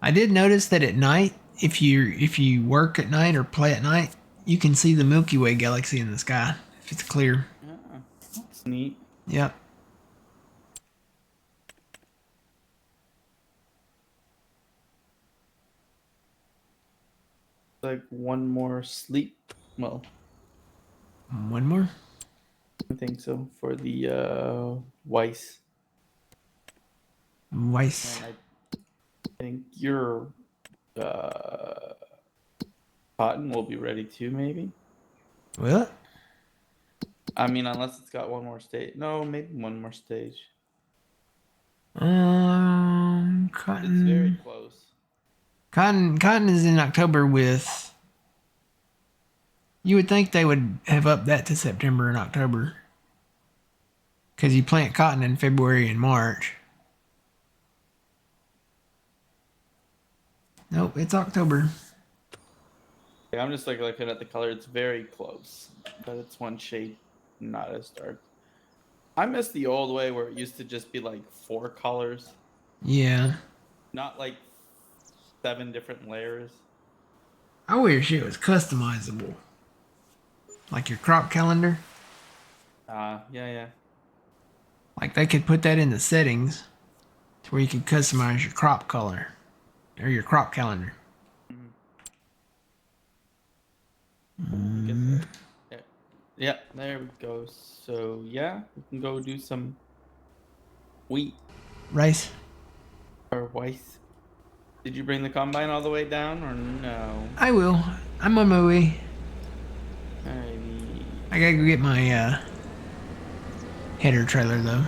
I did notice that at night, if you work at night or play at night, you can see the Milky Way galaxy in the sky if it's clear. Yeah, that's neat. Yep. Like one more sleep. Well, One more. I think so for the Weiss. Weiss. And I think your uh, cotton will be ready too, maybe. What? I mean, unless it's got one more stage. No, maybe one more stage. It's very Cotton. close. Cotton is in October with. You would think they would have upped that to September and October. Because you plant cotton in February and March. Nope, it's October. Yeah, I'm just like looking at the color. It's very close, but it's one shade not as dark. I miss the old way where it used to just be like 4 colors, Yeah. not like 7 different layers. I wish it was customizable. Like your crop calendar. Yeah. Like they could put that in the settings to where you could customize your crop color or your crop calendar. I guess that, yeah, there we go. So yeah, we can go do some wheat Rice. or rice. Did you bring the combine all the way down or no? I will. I'm on my way. Alrighty. I gotta go get my header trailer though.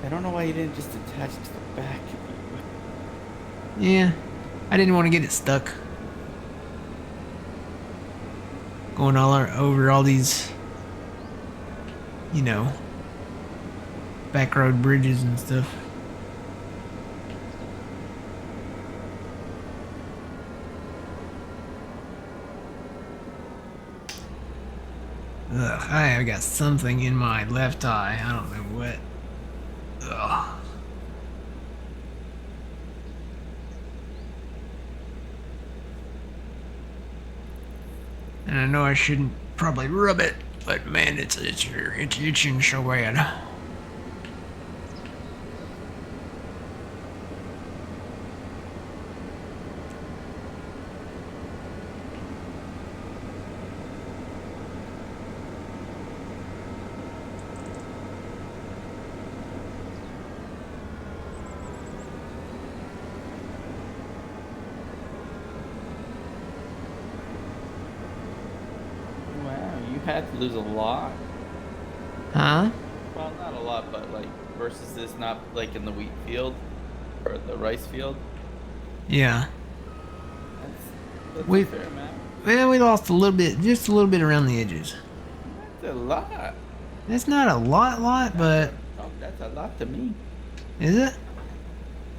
I don't know why you didn't just attach to the back. Yeah. I didn't want to get it stuck. Going over all these, back road bridges and stuff. Ugh, I have got something in my left eye. I don't know what. Ugh. And I know I shouldn't probably rub it, but man, it's itching so bad. Wow, you had to lose a lot. Huh? Well, not a lot, but like versus this not like in the wheat field or the rice field. Yeah. That's a We fair amount. well, we lost a little bit, just a little bit around the edges. That's a lot. It's not a lot, but That's a lot to me. is it?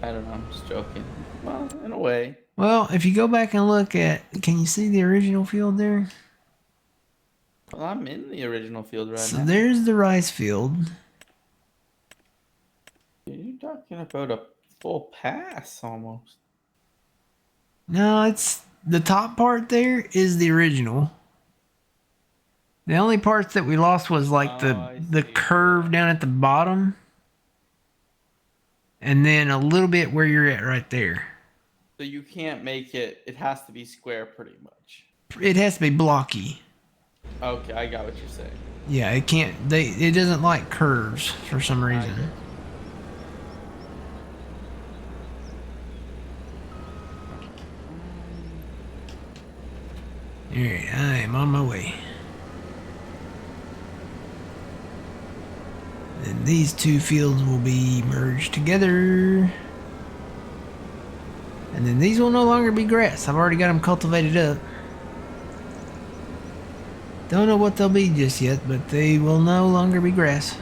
I don't know. I'm just joking. Well, in a way. Well, if you go back and look at, can you see the original field there? Well, I'm in the original field right So now. there's the rice field. You're talking about a full pass almost. No, it's the top part there is the original. The only parts that we lost was like Oh, I the see. curve down at the bottom, and then a little bit where you're at right there. So you can't make it. It has to be square, pretty much. It has to be blocky. Okay, I got what you're saying. Yeah, it can't. It doesn't like curves for some I reason. get Alright, I am on my way. Then these two fields will be merged together. And then these will no longer be grass. I've already got them cultivated up. Don't know what they'll be just yet, but they will no longer be grass.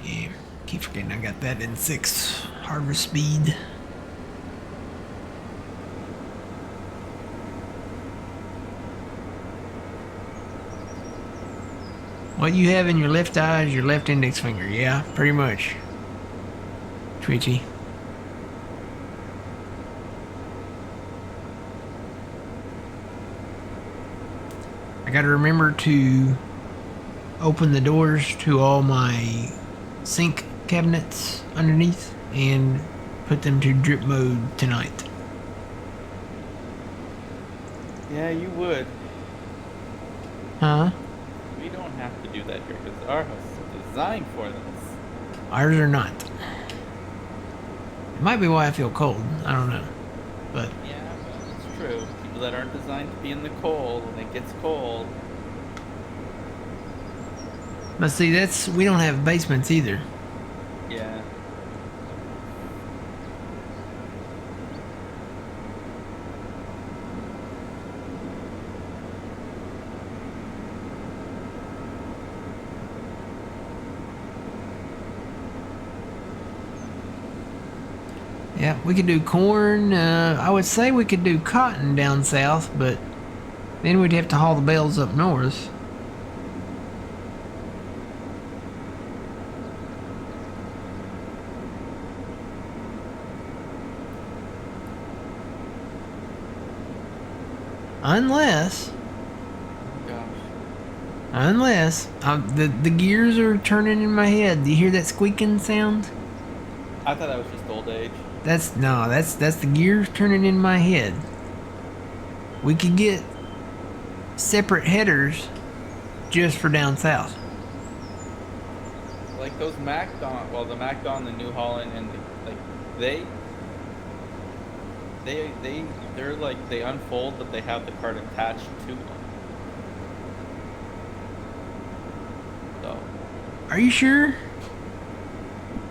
Yeah, keep forgetting I got that in 6 harvest speed. What you have in your left eye is your left index finger. Yeah, pretty much. Twitchy. I gotta remember to open the doors to all my sink cabinets underneath and put them to drip mode tonight. Yeah, you would. Huh? We don't have to do that here because our house is designed for this. Ours are not. It might be why I feel cold. I don't know. But Yeah, well, it's true. People that aren't designed to be in the cold when it gets cold. see, we don't have basements either. Yeah. Yeah, we could do corn. I would say we could do cotton down south, but then we'd have to haul the bales up north. Unless Gosh. the gears are turning in my head. Do you hear that squeaking sound? I thought that was just old age. That's the gears turning in my head. We could get separate headers just for down south. Like those MacDon, well, the MacDon, the New Holland, and they're like they unfold, but they have the cart attached to them. So, Are you sure?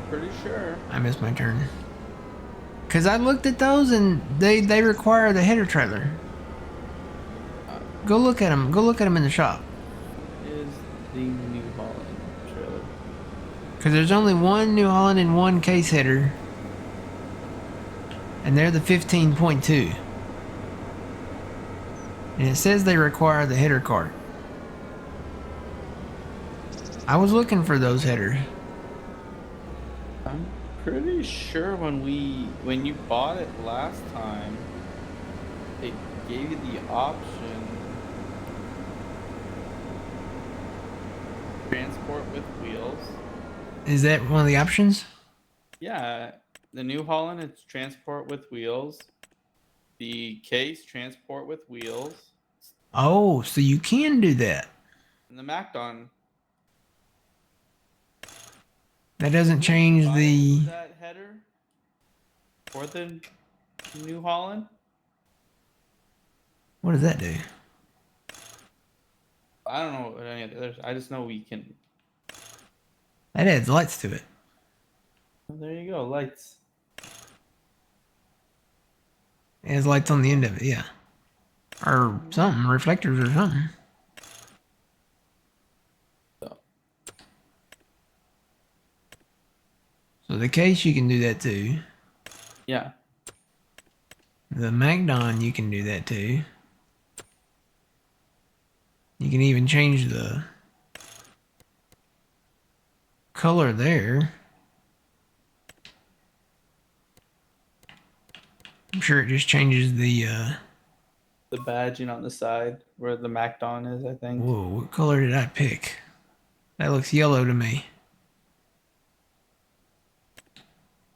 pretty sure. I missed my turn. Cause I looked at those and they require the header trailer. Go look at them. Go look at them in the shop. Is the New Holland trailer? Cause there's only one New Holland and one case header. And they're the 15.2. And it says they require the header cart. I was looking for those headers. I'm pretty sure when you bought it last time, it gave you the option transport with wheels. Is that one of the options? Yeah, the New Holland it's transport with wheels. The case transport with wheels. Oh, so you can do that. And the Macdon. That doesn't Didn't you change buy the... that header for the New Holland? What does that do? I don't know what any of the others. I just know we can. That adds lights to it. Well, there you go, lights. It has lights on the end of it, yeah. Or something, reflectors or something. So, So the case, you can do that too. yeah. The Magnon, you can do that too. You can even change the color there. I'm sure it just changes the, The badging on the side where the Macdon is, I think. whoa, what color did I pick? That looks yellow to me.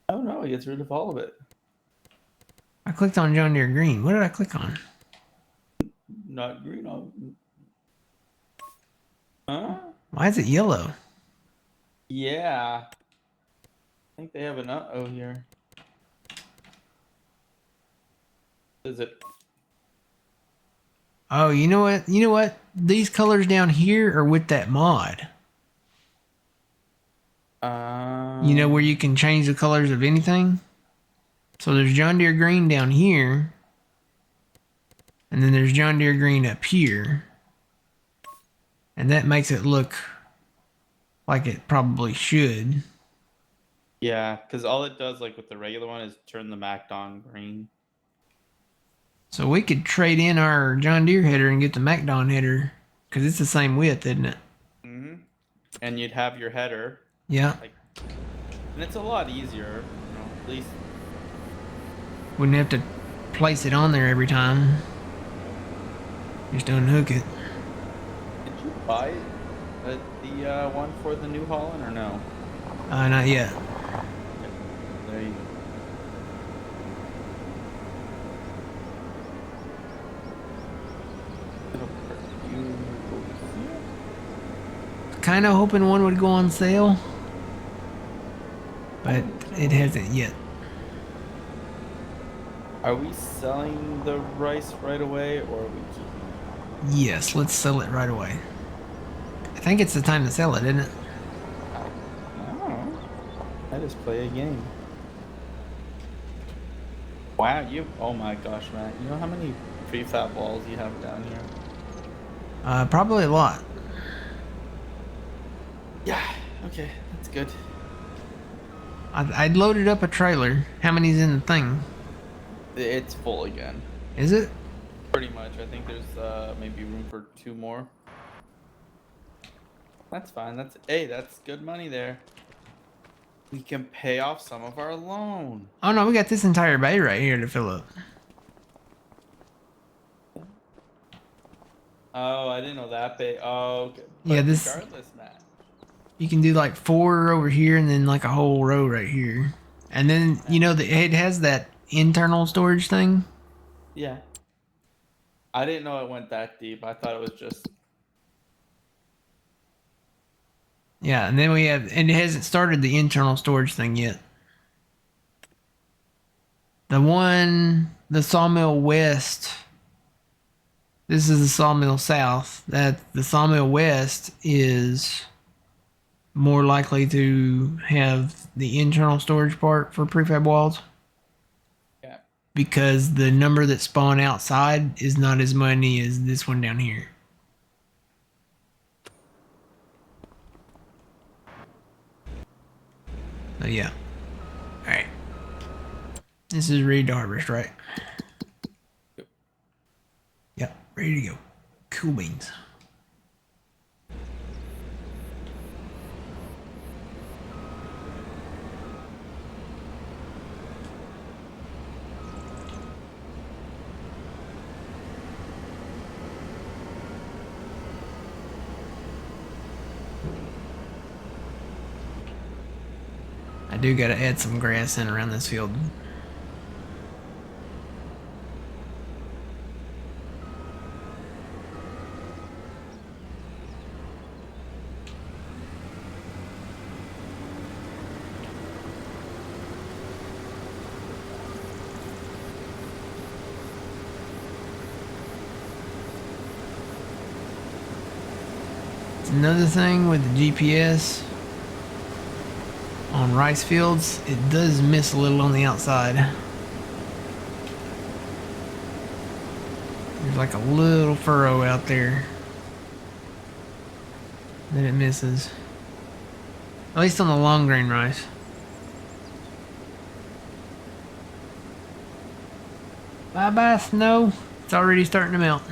Oh no, it gets rid of all of it. I clicked on John Deere green. What did I click on? Not green. Huh? Why is it yellow? Yeah. I think they have an uh-oh here. Is it? Oh, you know what? You know what? These colors down here are with that mod. You know where you can change the colors of anything? So there's John Deere green down here. And then there's John Deere green up here. And that makes it look like it probably should. Yeah, because all it does, like with the regular one, is turn the Macdon green. So we could trade in our John Deere header and get the Macdon header. Because it's the same width, isn't it? Mm-hmm. And you'd have your header. Yeah. Like, and it's a lot easier, at least. Wouldn't have to place it on there every time. Just unhook it. Did you buy the one for the New Holland or no? Not yet. There you Kind of hoping one would go on sale. But it hasn't yet. Are we selling the rice right away or are we keeping it? Yes, let's sell it right away. I think it's the time to sell it, isn't it? I don't know. I just play a game. Wow, oh my gosh, Matt. You know how many prefab walls you have down here? Probably a lot. Yeah, okay, that's good. I'd loaded up a trailer. How many's in the thing? It's full again. Is it? Pretty much. I think there's maybe room for 2 more. That's fine. That's good money there. We can pay off some of our loan. Oh no, we got this entire bay right here to fill up. Oh, I didn't know that bay. Oh, okay. Yeah, But this... regardless, Matt. You can do like 4 over here and then like a whole row right here. And then, you know, it has that internal storage thing. Yeah. I didn't know it went that deep. I thought it was just... Yeah, and then we have... And it hasn't started the internal storage thing yet. The Sawmill West... This is the Sawmill South. The Sawmill West is more likely to have the internal storage part for prefab walls. Yeah. Because the number that spawn outside is not as many as this one down here. So yeah. Alright. This is ready to harvest, right? Yep. Yep, ready to go. Cool beans. I do gotta add some grass in around this field. Another thing with the GPS on rice fields, it does miss a little on the outside. There's like a little furrow out there that it misses. At least on the long grain rice. Bye bye snow. It's already starting to melt.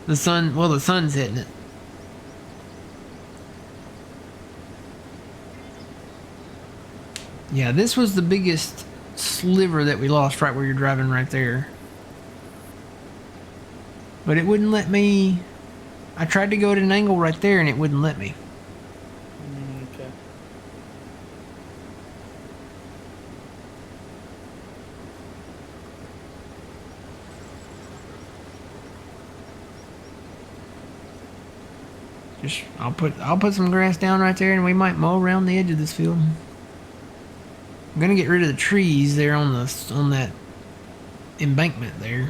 The sun's hitting it. Yeah, this was the biggest sliver that we lost right where you're driving right there. But it wouldn't let me. I tried to go at an angle right there and it wouldn't let me. Okay. Just I'll put some grass down right there and we might mow around the edge of this field. I'm gonna get rid of the trees there on that embankment there.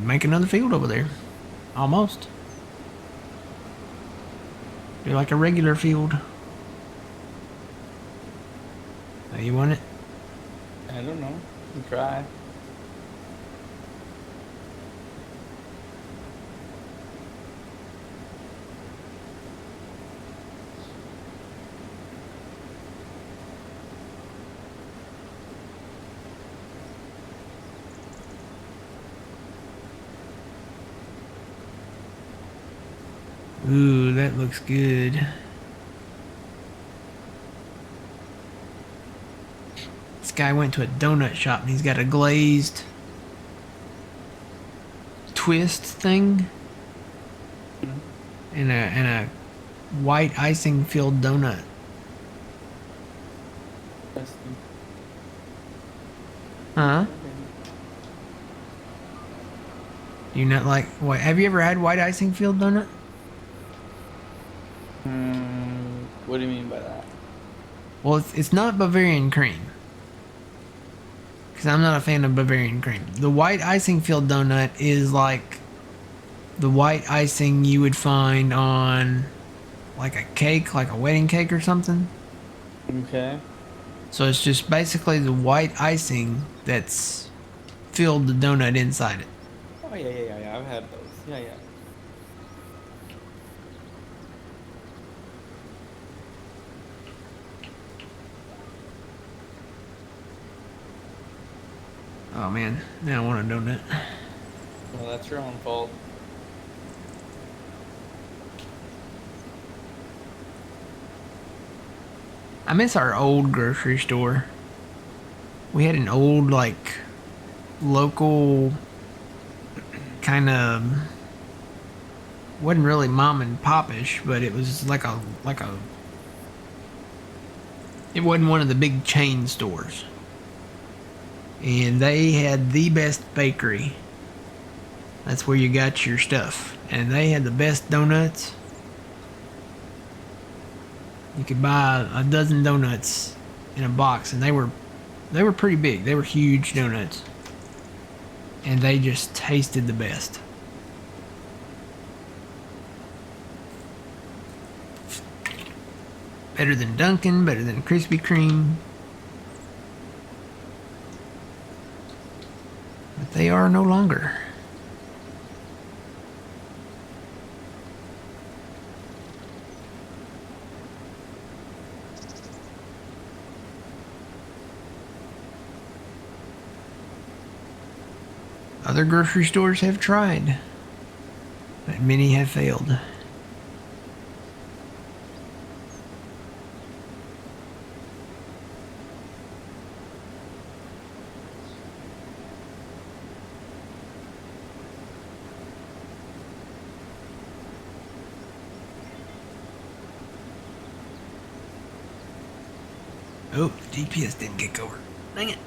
Make another field over there. Almost. Be like a regular field. Oh, you want it? I don't know. You can try. Ooh, that looks good. This guy went to a donut shop and he's got a glazed twist thing and a white icing filled donut. Interesting. Huh? Do you not like what? Have you ever had white icing filled donut? What do you mean by that? Well, it's not Bavarian cream. Because I'm not a fan of Bavarian cream. The white icing filled donut is like the white icing you would find on like a cake, like a wedding cake or something. Okay. So it's just basically the white icing that's filled the donut inside it. Oh yeah. I've had those. Yeah. Oh man, now I want a donut. Well, that's your own fault. I miss our old grocery store. We had an old like local kind of wasn't really mom and popish, but it was like a it wasn't one of the big chain stores. And they had the best bakery. That's where you got your stuff. And they had the best donuts. You could buy a dozen donuts in a box and they were pretty big. They were huge donuts. And they just tasted the best. Better than Dunkin', better than Krispy Kreme. But they are no longer. Other grocery stores have tried, but many have failed. Oh, the GPS didn't kick over. Dang it.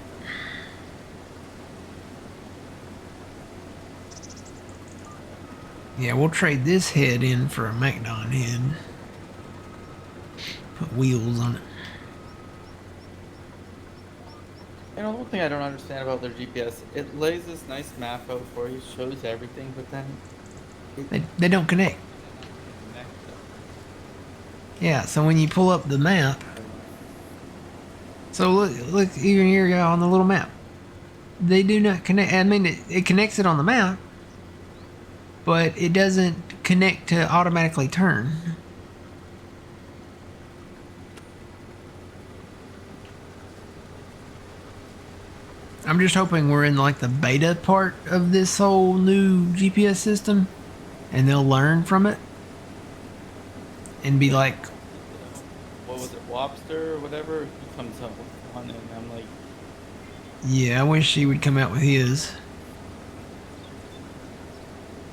Yeah, we'll trade this head in for a MacDon head. Put wheels on it. You know, one thing I don't understand about their GPS, it lays this nice map out for you, shows everything, but then They don't connect. connect them. Yeah, so when you pull up the map, so look even here on the little map. They do not connect. I mean, it connects it on the map, but it doesn't connect to automatically turn. I'm just hoping we're in like the beta part of this whole new GPS system, and they'll learn from it and be like, What was it, Wobster or whatever? He comes up with one, and I'm like, yeah, I wish he would come out with his.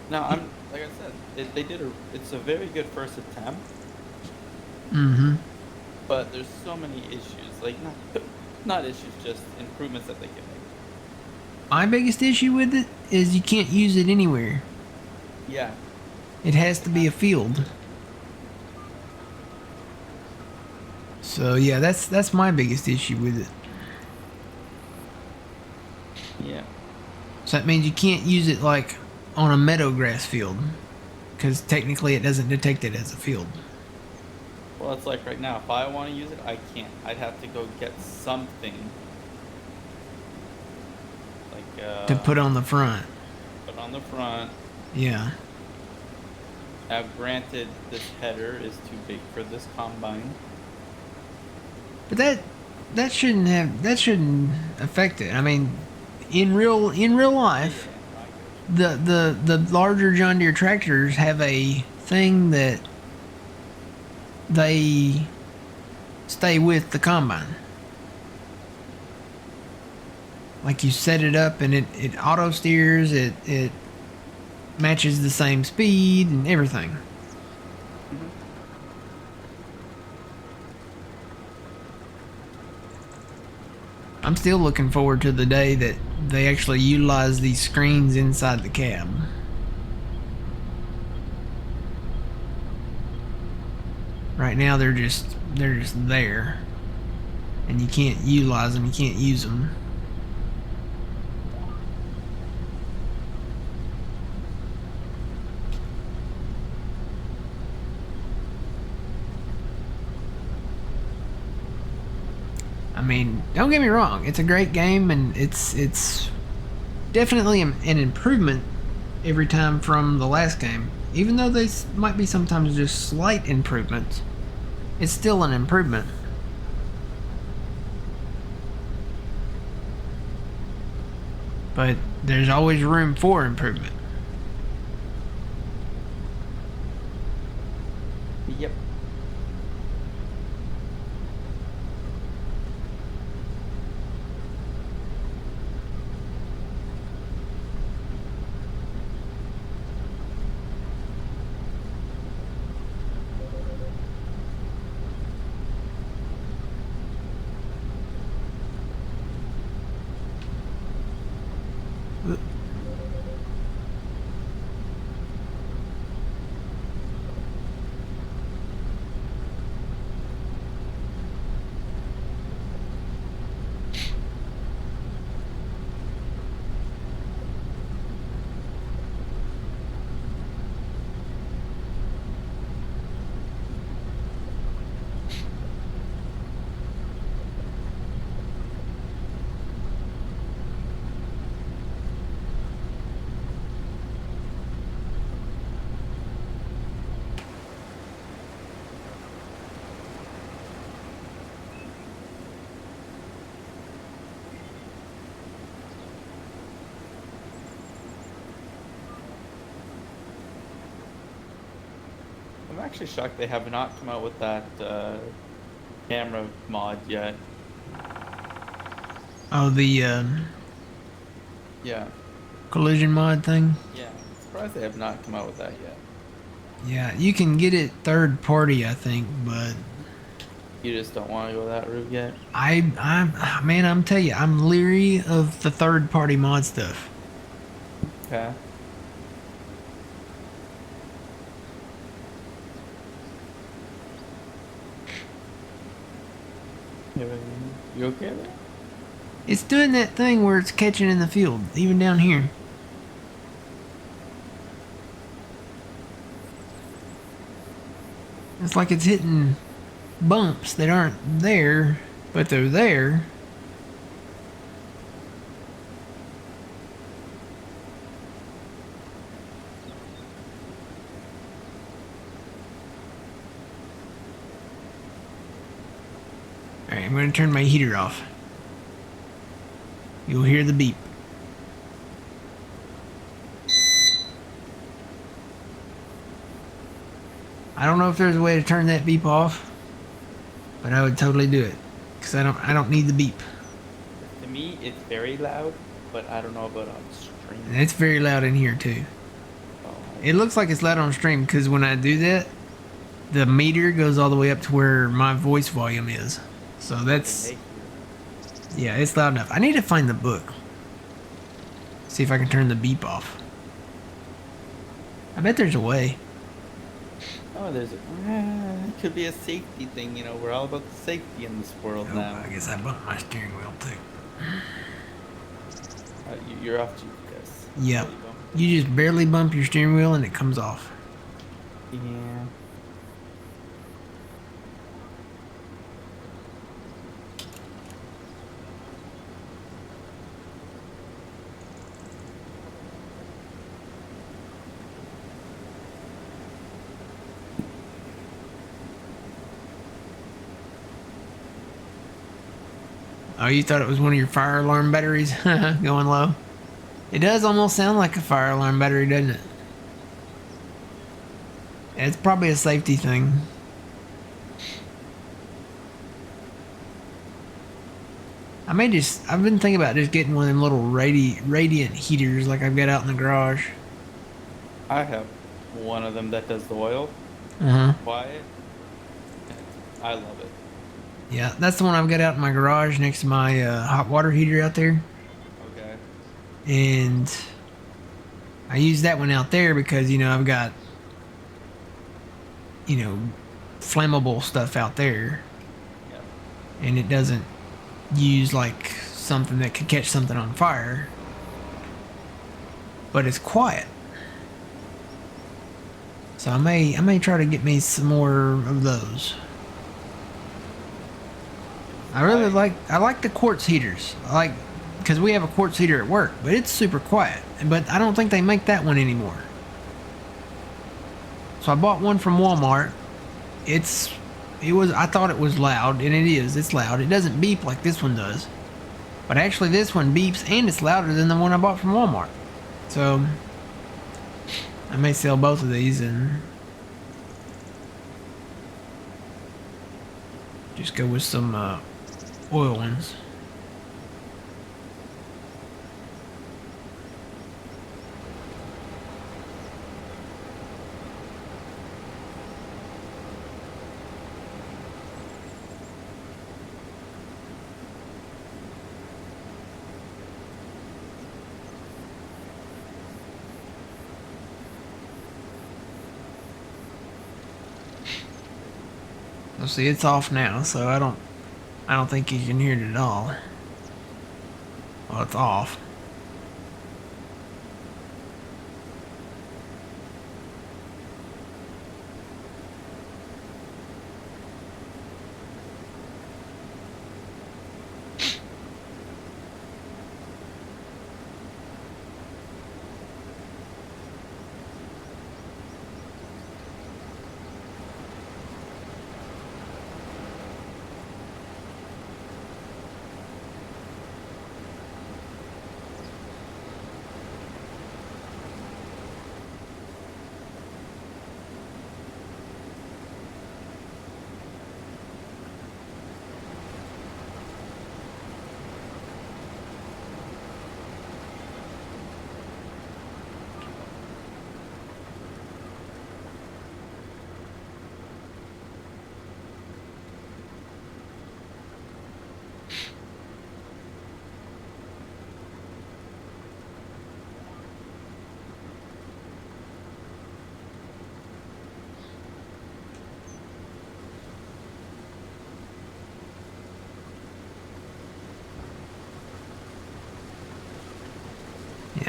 no, I'm like I said, it's a very good first attempt, Mm-hmm. but there's so many issues, like not issues, just improvements that they can make. My biggest issue with it is you can't use it anywhere. Yeah, It has to be a field. So yeah, that's my biggest issue with it. yeah. So that means you can't use it like on a meadow grass field, because technically it doesn't detect it as a field. Well, it's like right now, if I want to use it, I can't. I'd have to go get something like To put on the front. put on the front. Yeah. Now, granted, this header is too big for this combine. But that shouldn't affect it. I mean, in real life, the larger John Deere tractors have a thing that they stay with the combine. Like you set it up and it auto steers, it matches the same speed and everything. I'm still looking forward to the day that they actually utilize these screens inside the cab. Right now they're just there, and you can't utilize them. You can't use them. I mean, don't get me wrong. It's a great game, and it's definitely an improvement every time from the last game. Even though they might be sometimes just slight improvements, it's still an improvement. But there's always room for improvement. Yep. actually shocked they have not come out with that camera mod yet. Oh, the Yeah, collision mod thing. yeah. Surprised they have not come out with that yet. Yeah, you can get it third party, I think, but You just don't want to go that route yet. man, I'm telling you, I'm leery of the third party mod stuff. Okay. You okay there? It's doing that thing where it's catching in the field, even down here. It's like it's hitting bumps that aren't there, but they're there. Alright, I'm going to turn my heater off. You'll hear the beep. I don't know if there's a way to turn that beep off, but I would totally do it because I don't need the beep. To me, it's very loud, but I don't know about on stream. And it's very loud in here too. Oh, It looks like it's loud on stream because when I do that, the meter goes all the way up to where my voice volume is. So that's, yeah, it's loud enough. I need to find the book. See if I can turn the beep off. I bet there's a way. oh, there's a. It could be a safety thing, you know. We're all about the safety in this world Oh, now. I guess I bumped my steering wheel too. You're off GPS. Yep. You just barely bump your steering wheel and it comes off. Yeah. Oh, you thought it was one of your fire alarm batteries going low? It does almost sound like a fire alarm battery, doesn't it? It's probably a safety thing. I've been thinking about just getting one of them little radiant heaters like I've got out in the garage. I have one of them that does the oil. Uh-huh. Quiet. I love it. Yeah, that's the one I've got out in my garage next to my hot water heater out there. Okay. And I use that one out there because, I've got, flammable stuff out there. Yep. And it doesn't use like something that could catch something on fire. But it's quiet. So I may try to get me some more of those. I like the quartz heaters. Because we have a quartz heater at work, but it's super quiet. But I don't think they make that one anymore. So I bought one from Walmart. I thought it was loud, and it is. It's loud. It doesn't beep like this one does. But actually this one beeps and it's louder than the one I bought from Walmart. So I may sell both of these and just go with some oil ones. Let's see, it's off now, so I don't think you can hear it at all. Well, it's off.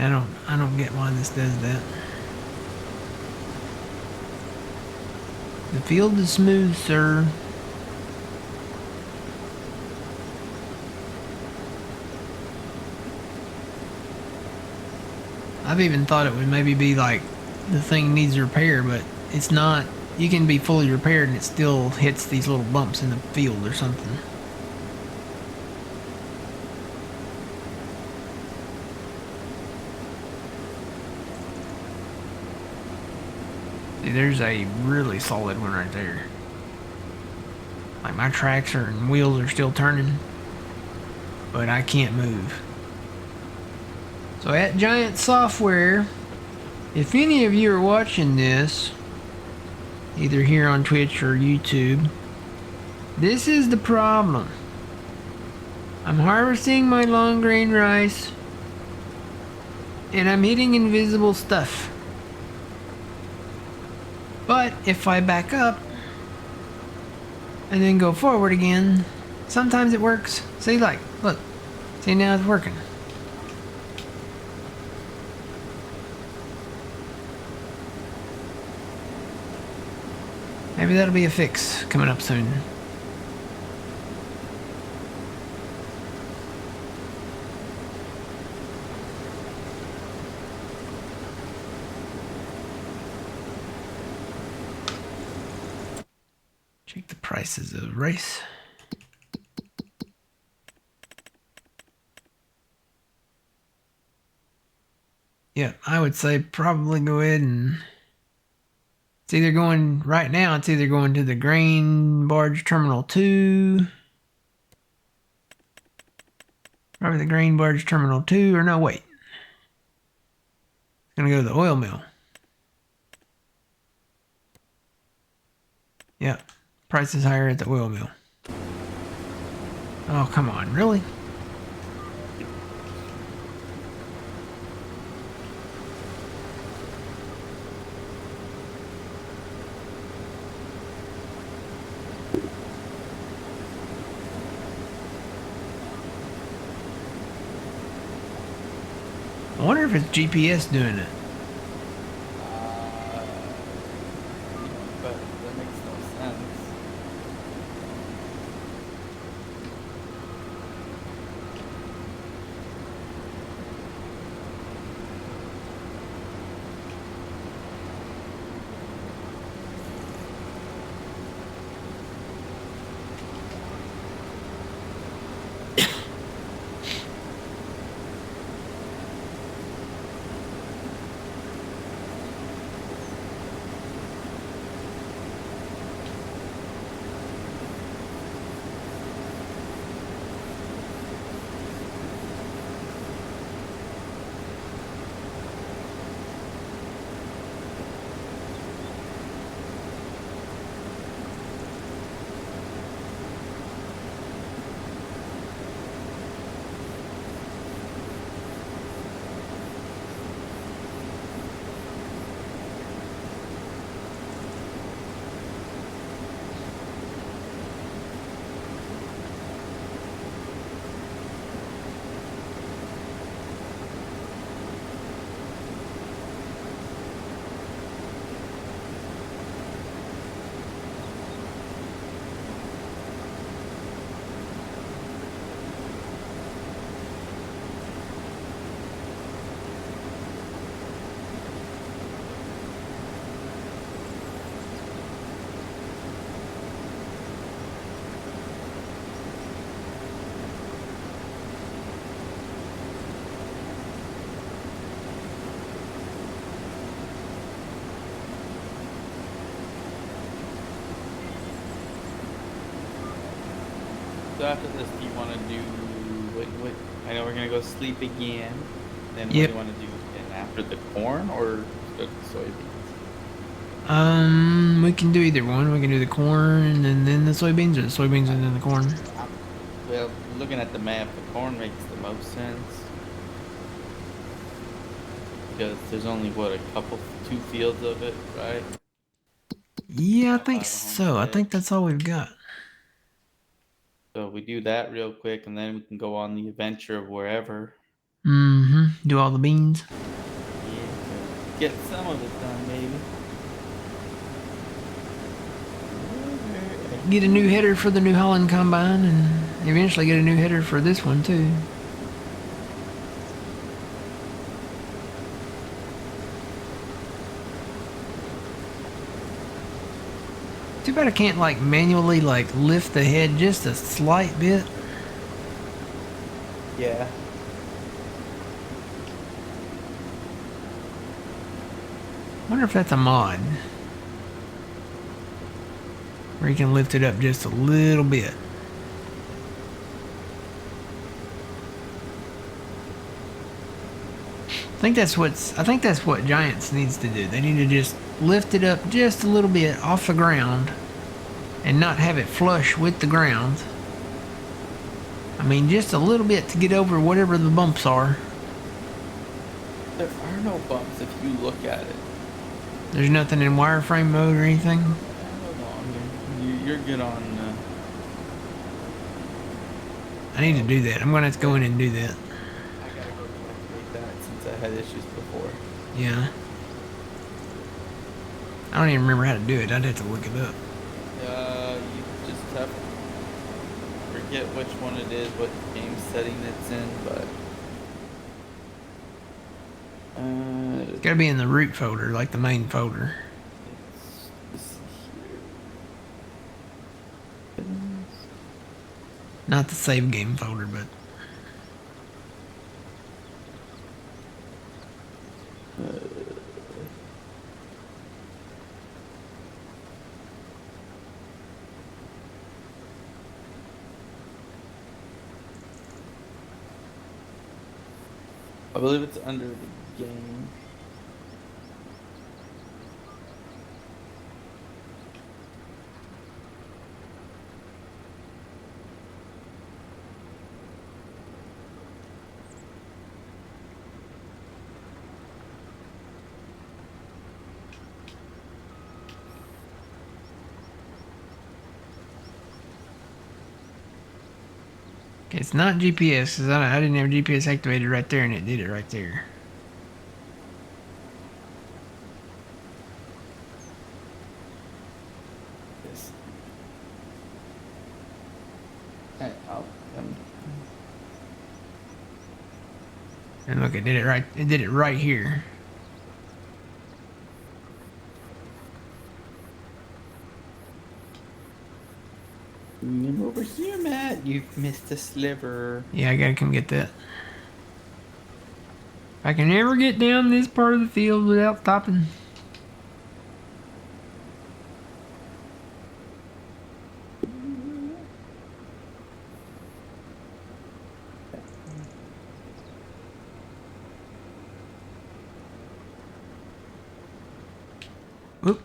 I don't get why this does that. The field is smooth, sir. I've even thought it would maybe be like the thing needs repair, but it's not. You can be fully repaired and it still hits these little bumps in the field or something. See, there's a really solid one right there. Like my tracks and wheels are still turning, but I can't move. So at Giant Software, if any of you are watching this, either here on Twitch or YouTube, this is the problem. I'm harvesting my long grain rice and I'm hitting invisible stuff. But if I back up and then go forward again, sometimes it works. See, like, look. See, now it's working. Maybe that'll be a fix coming up soon. Check the prices of rice. Yeah, I would say probably go ahead and it's either going right now, it's either going to the grain barge terminal 2. Probably the grain barge terminal 2, or no, wait. It's gonna go to the oil mill. Yeah, price is higher at the oil mill. Oh, come on, really? I wonder if it's GPS doing it. But that makes no sense. So after this, do you want to do what? I know we're gonna go sleep again. Then what do Yep. you want to do? And after the corn or the soybeans? We can do either one. We can do the corn and then the soybeans, or the soybeans and then the corn. Well, looking at the map, the corn makes the most sense because there's only what two fields of it, right? Yeah, I Out think by the so. I homestead. think that's all we've got. So we do that real quick, and then we can go on the adventure of wherever. Mm-hmm. Do all the beans. Yeah, get some of it done, maybe. Get a new header for the New Holland combine, and eventually get a new header for this one too. Too bad I can't like manually like lift the head just a slight bit. Yeah. Wonder if that's a mod where you can lift it up just a little bit. I think that's what Giants needs to do. They need to just lift it up just a little bit off the ground and not have it flush with the ground. I mean, just a little bit to get over whatever the bumps are. There are no bumps if you look at it. There's nothing in wireframe mode or anything. Hold on, you're good on. I need to do that. I'm gonna have to go in and do that. I gotta go deactivate that since I had issues before. Yeah. I don't even remember how to do it. I'd have to look it up. You just have to forget which one it is, what game setting it's in, but It's gotta be in the root folder, like the main folder. it's here. Not the save game folder, but I believe it's under the game. it's not GPS, because I didn't have GPS activated right there, and it did it right there. Yes. Alright, And look, it did it right. It did it right here. Come over here, Matt. You've missed a sliver. Yeah, I gotta come get that. I can never get down this part of the field without stopping. Oop.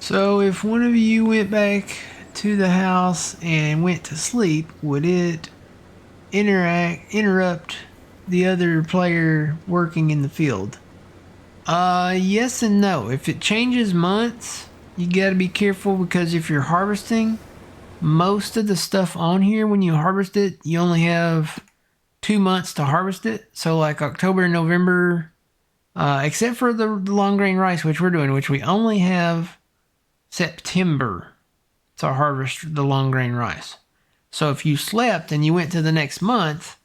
So if one of you went back to the house and went to sleep, would it interrupt the other player working in the field? Yes and no. If it changes months, you gotta be careful, because if you're harvesting, most of the stuff on here, when you harvest it, you only have 2 months to harvest it. So like October and November, except for the long grain rice, which we're doing, which we only have September to harvest the long grain rice. So if you slept and you went to the next month,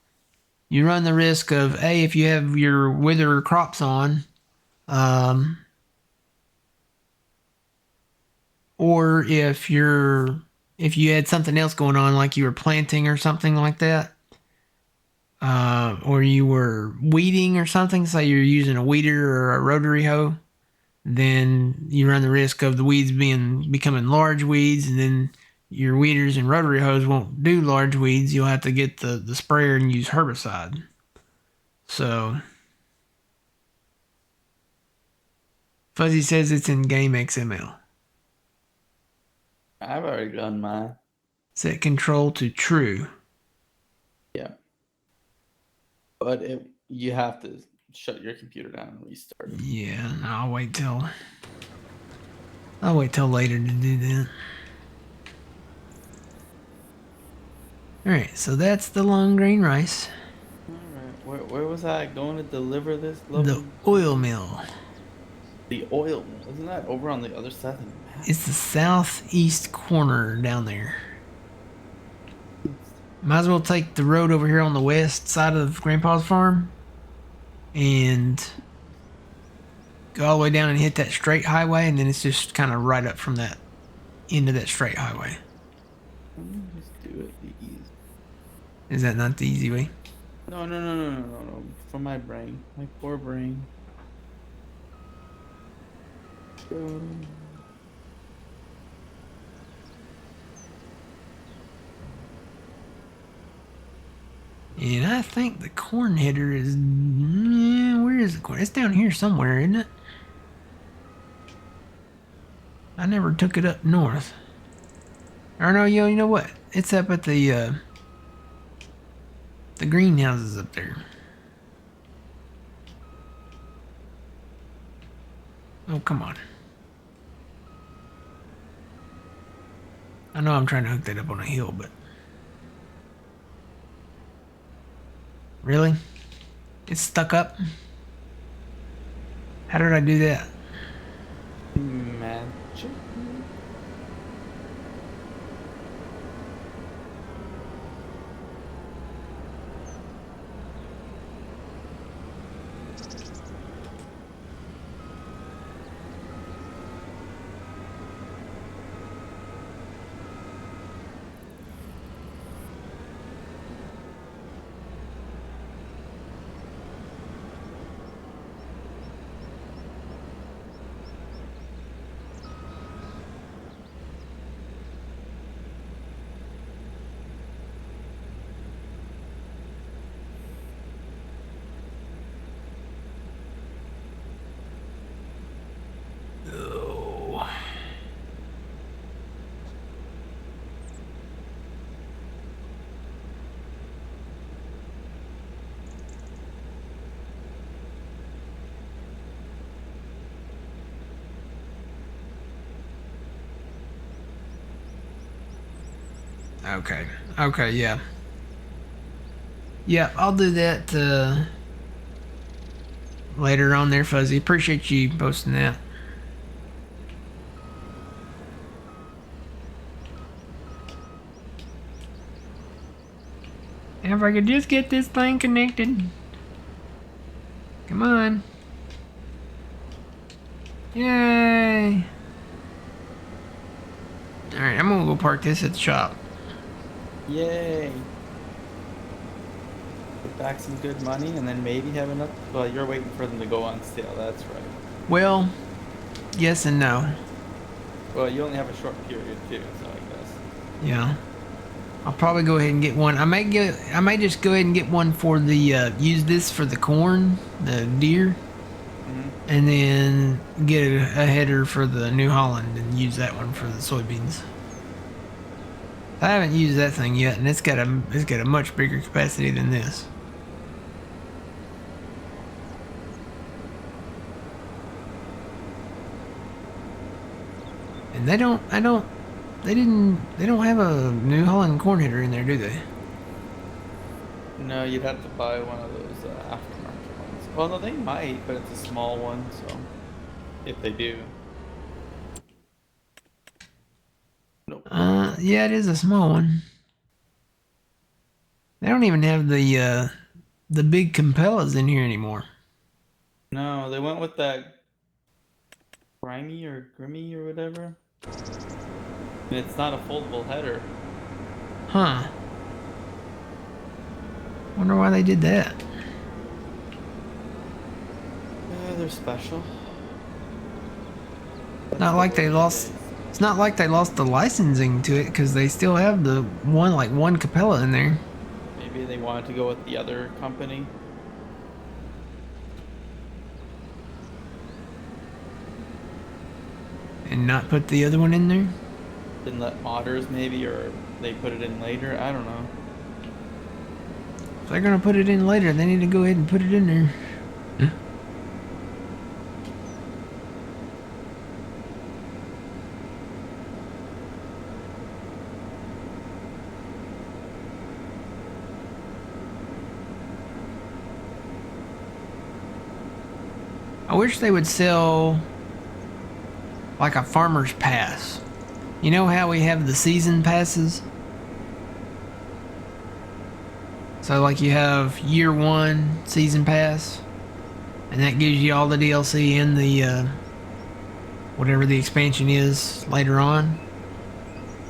you run the risk of if you have your wither crops on, or if you had something else going on, like you were planting or something like that, or you were weeding or something, say you're using a weeder or a rotary hoe, then you run the risk of the weeds becoming large weeds, and then your weeders and rotary hose won't do large weeds. You'll have to get the sprayer and use herbicide. So Fuzzy says it's in game XML. I've already done mine. Set control to true. Yeah. But you have to shut your computer down and restart it. Yeah, I'll wait till later to do that. Alright, so that's the long grain rice. Alright. Where was I going to deliver this The lovely oil mill. The oil mill? Isn't that over on the other side of the map? It's the southeast corner down there. Might as well take the road over here on the west side of Grandpa's farm and go all the way down and hit that straight highway, and then it's just kind of right up from that end of that straight highway. Let me just do it the easy. Is that not the easy way? No. From my brain. My poor brain. And I think the corn header is... where is the corn? It's down here somewhere, isn't it? I never took it up north. Or no, you know what? It's up at the greenhouses up there. Oh, come on. I know I'm trying to hook that up on a hill, but... Really? It's stuck up? How did I do that? Magic? Oh. Okay, yeah. Yeah, I'll do that later on there, Fuzzy. Appreciate you posting that. If I could just get this thing connected. Come on. Yay. Alright, I'm gonna go park this at the shop. Yay! Get back some good money and then maybe have enough. Well, you're waiting for them to go on sale, that's right. Well, yes and no. Well, you only have a short period too, so I guess. Yeah. I'll probably go ahead and get one. I may just go ahead and get one for the use this for the corn, the deer, and then get a header for the New Holland and use that one for the soybeans. I haven't used that thing yet, and it's got a much bigger capacity than this. And they don't have a New Holland corn header in there, do they? No, you'd have to buy one of those aftermarket ones. Well, no, they might, but it's a small one, so if they do. Nope. Yeah, it is a small one. They don't even have the big Compellas in here anymore. No, they went with that grimy or grimmy or whatever. And it's not a foldable header. Huh. Wonder why they did that. Yeah, they're special. That's Not the like they word lost. these days. It's not like they lost the licensing to it because they still have the one Capella in there. Maybe they wanted to go with the other company. And not put the other one in there? Didn't let modders maybe, or they put it in later. I don't know. If they're gonna put it in later, they need to go ahead and put it in there. I wish they would sell like a farmer's pass. You know how we have the season passes? So like you have year one season pass, and that gives you all the DLC and the whatever the expansion is later on.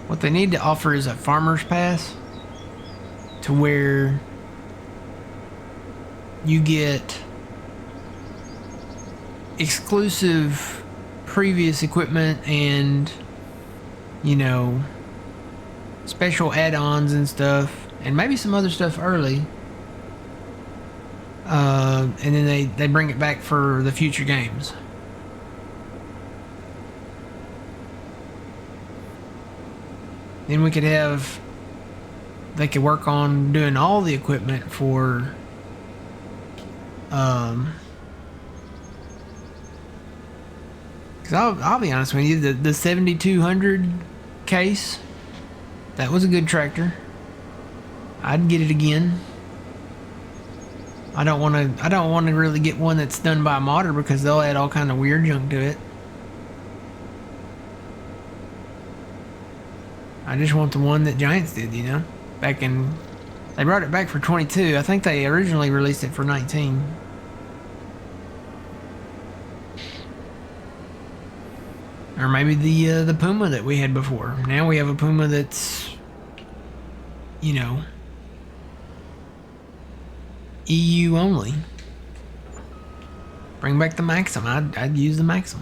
What they need to offer is a farmer's pass to where you get exclusive previous equipment and, you know, special add-ons and stuff, and maybe some other stuff early. And then they bring it back for the future games. Then we could have, they could work on doing all the equipment for because I'll be honest with you, the 7200 case, that was a good tractor. I'd get it again. I don't want to really get one that's done by a modder because they'll add all kind of weird junk to it. I just want the one that Giants did, you know, back in. They brought it back for 22. I think they originally released it for 19. Or maybe the Puma that we had before. Now we have a Puma that's, you know, EU only. Bring back the Maxim. I'd use the Maxim.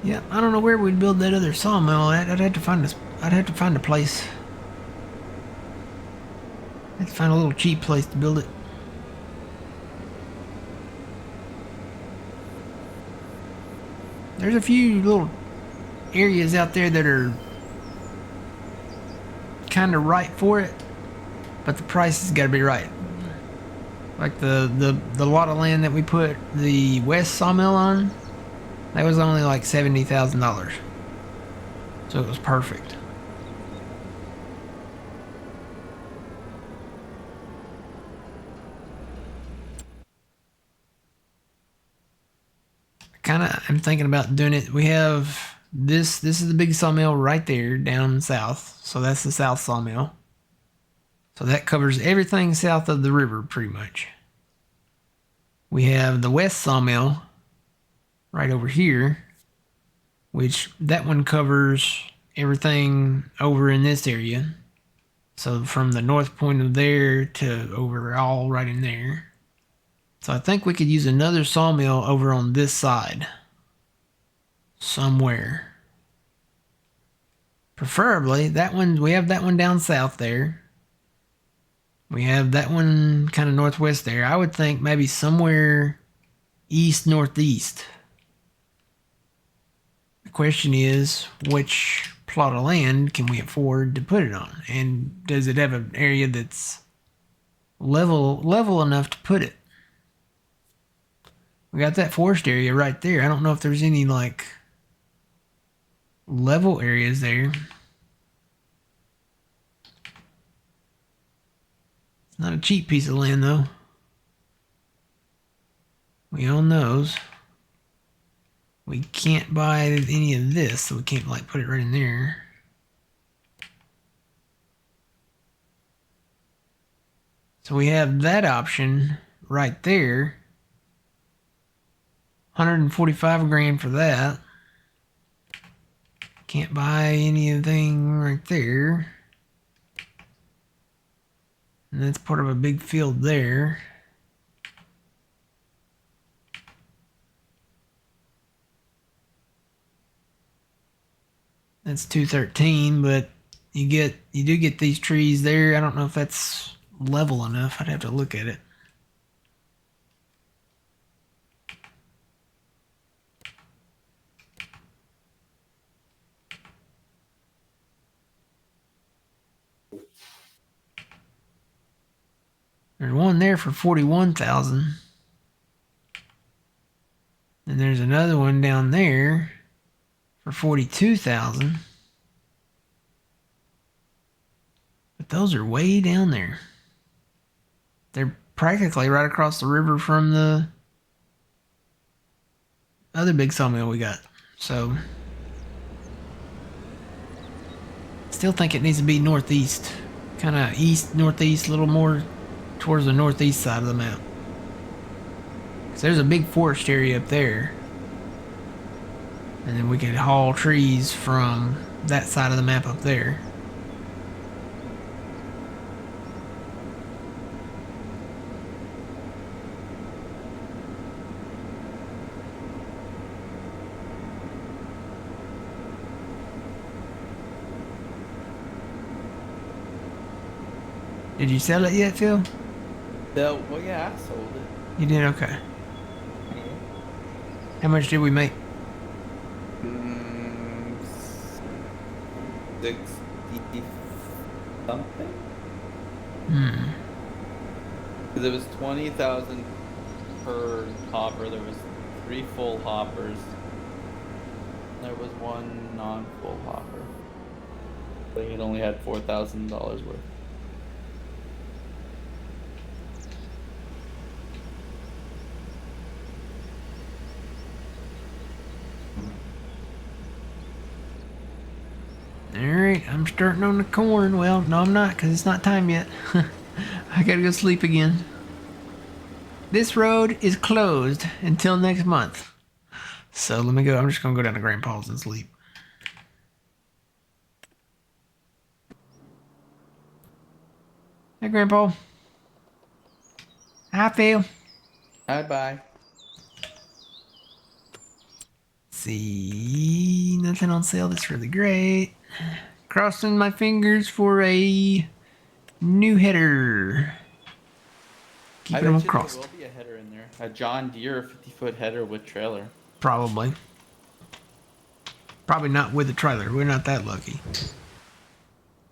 Yeah, I don't know where we'd build that other sawmill at. I'd have to find a place. I'd have to find a little cheap place to build it. There's a few little areas out there that are kind of right for it, but the price has got to be right. Like the lot of land that we put the West Sawmill on, that was only like $70,000. So it was perfect. I'm thinking about doing it. We have this is the big sawmill right there down south. So that's the South Sawmill. So that covers everything south of the river pretty much. We have the West Sawmill right over here, which that one covers everything over in this area. So from the north point of there to over all right in there. So I think we could use another sawmill over on this side somewhere. Preferably that one, we have that one down south there. We have that one kind of northwest there. I would think maybe somewhere east northeast. The question is, which plot of land can we afford to put it on? And does it have an area that's level enough to put it? We got that forest area right there. I don't know if there's any like level areas there. It's not a cheap piece of land though. We own those. We can't buy any of this, so we can't like put it right in there. So we have that option right there. 145 grand for that. Can't buy anything right there. And that's part of a big field there. That's 213, but you do get these trees there. I don't know if that's level enough. I'd have to look at it. There's one there for 41,000. And there's another one down there for 42,000. But those are way down there. They're practically right across the river from the other big sawmill we got. So still think it needs to be northeast. Kind of east, northeast, a little more towards the northeast side of the map. Because there's a big forest area up there. And then we could haul trees from that side of the map up there. Did you sell it yet, Phil? No, well, yeah, I sold it. You did? Okay. How much did we make? 60 something? Hmm. There was 20,000 per hopper. There was 3 full hoppers. There was 1 non-full hopper. I think it only had $4,000 worth. Alright, I'm starting on the corn. Well, no, I'm not, because it's not time yet. I gotta go sleep again. This road is closed until next month. So let me go. I'm just gonna go down to Grandpa's and sleep. Hey, Grandpa. Hi, Phil. Bye-bye. See, nothing on sale that's really great. Crossing my fingers for a new header. Keeping them crossed. There will be a header in there. A John Deere 50-foot header with trailer. Probably. Probably not with the trailer. We're not that lucky.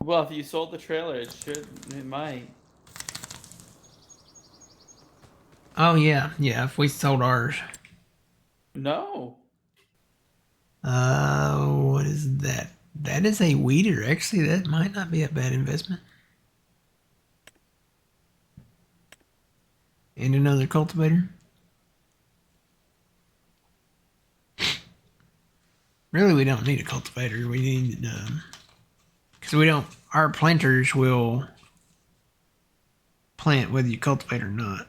Well, if you sold the trailer, it might. Oh, yeah. Yeah, if we sold ours. No. What is that? That is a weeder. Actually, that might not be a bad investment. And another cultivator. Really, we don't need a cultivator. We need, because we don't, our planters will plant whether you cultivate or not.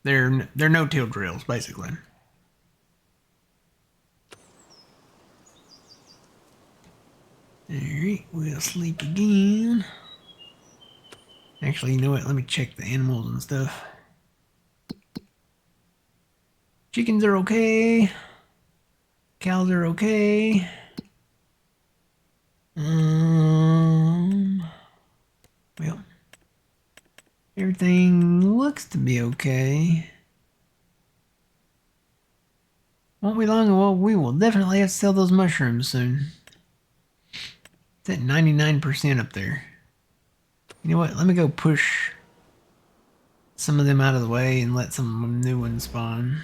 They're no-till drills, basically. Alright, we'll sleep again. Actually, you know what? Let me check the animals and stuff. Chickens are okay. Cows are okay. Well, everything looks to be okay. Won't be long. Well, we will definitely have to sell those mushrooms soon. It's at 99% up there. You know what? Let me go push some of them out of the way and let some new ones spawn.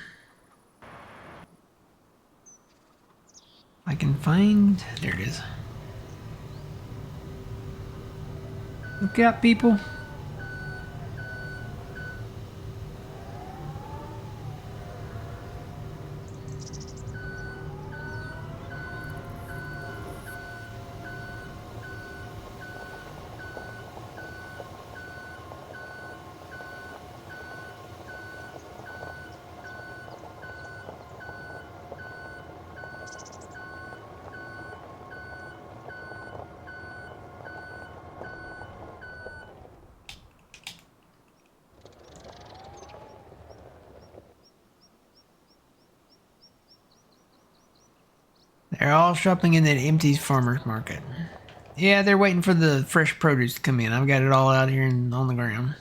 I can find... There it is. Look out, people. They're all shopping in that empty farmer's market. Yeah, they're waiting for the fresh produce to come in. I've got it all out here and on the ground.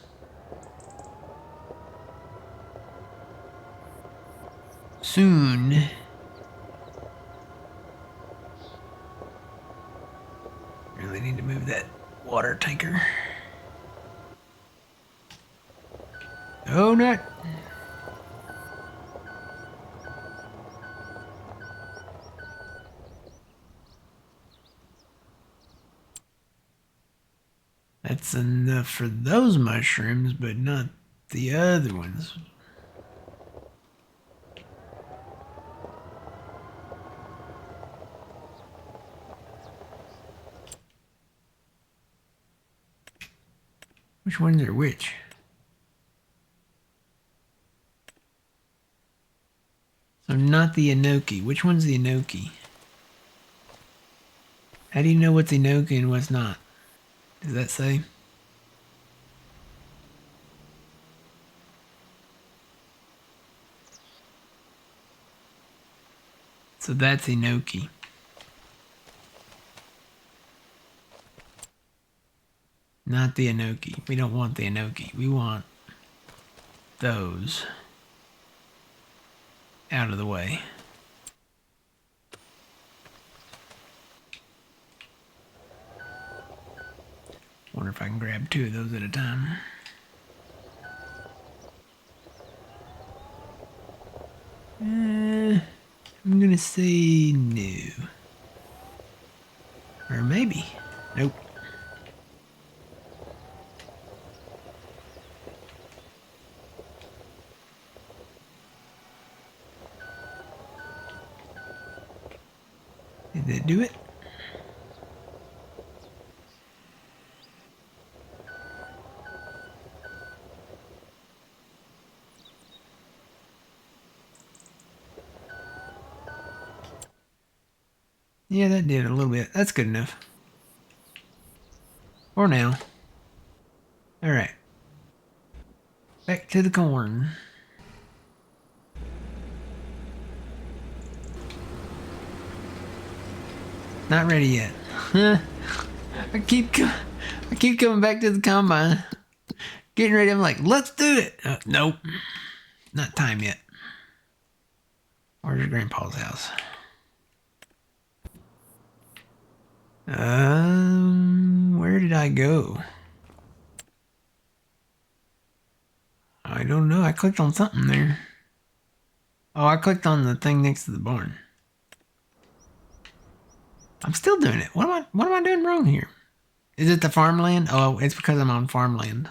Soon. Really need to move that water tanker. Oh, not. That's enough for those mushrooms, but not the other ones. Which ones are which? So not the enoki. Which one's the enoki? How do you know what's enoki and what's not? Does that say? So that's enoki. Not the enoki. We don't want the enoki. We want those out of the way. Wonder if I can grab two of those at a time. I'm gonna say no. Or maybe. Nope. Did that do it? Yeah, that did a little bit. That's good enough. For now. Alright. Back to the corn. Not ready yet. I keep coming back to the combine. Getting ready. I'm like, let's do it. Nope. Not time yet. Where's your grandpa's house? Where did I go? I don't know. I clicked on something there. Oh, I clicked on the thing next to the barn. I'm still doing it. What am I doing wrong here? Is it the farmland? Oh, it's because I'm on farmland.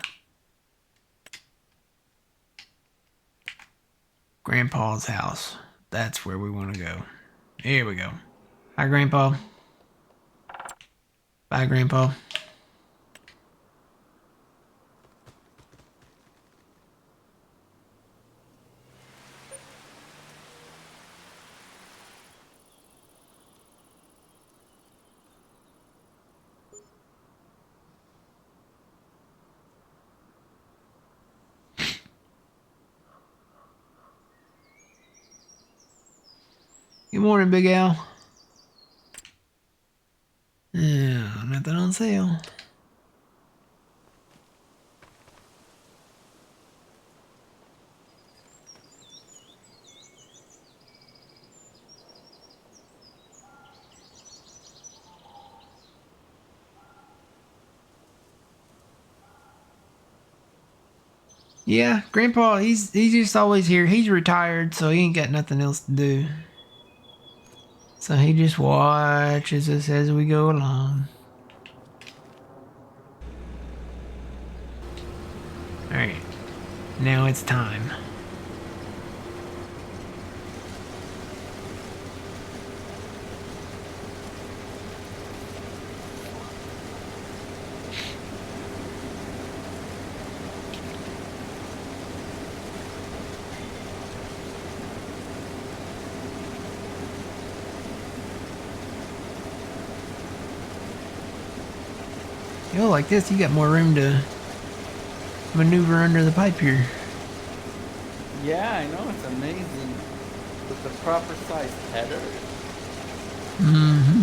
Grandpa's house. That's where we want to go. Here we go. Hi, Grandpa. Bye, Grandpa. Good morning, Big Al. Yeah, nothing on sale. Yeah, Grandpa, he's just always here. He's retired, so he ain't got nothing else to do. So he just watches us as we go along. Alright, now it's time. You know, like this, you got more room to maneuver under the pipe here. Yeah, I know, it's amazing. With the proper size header. Mm-hmm.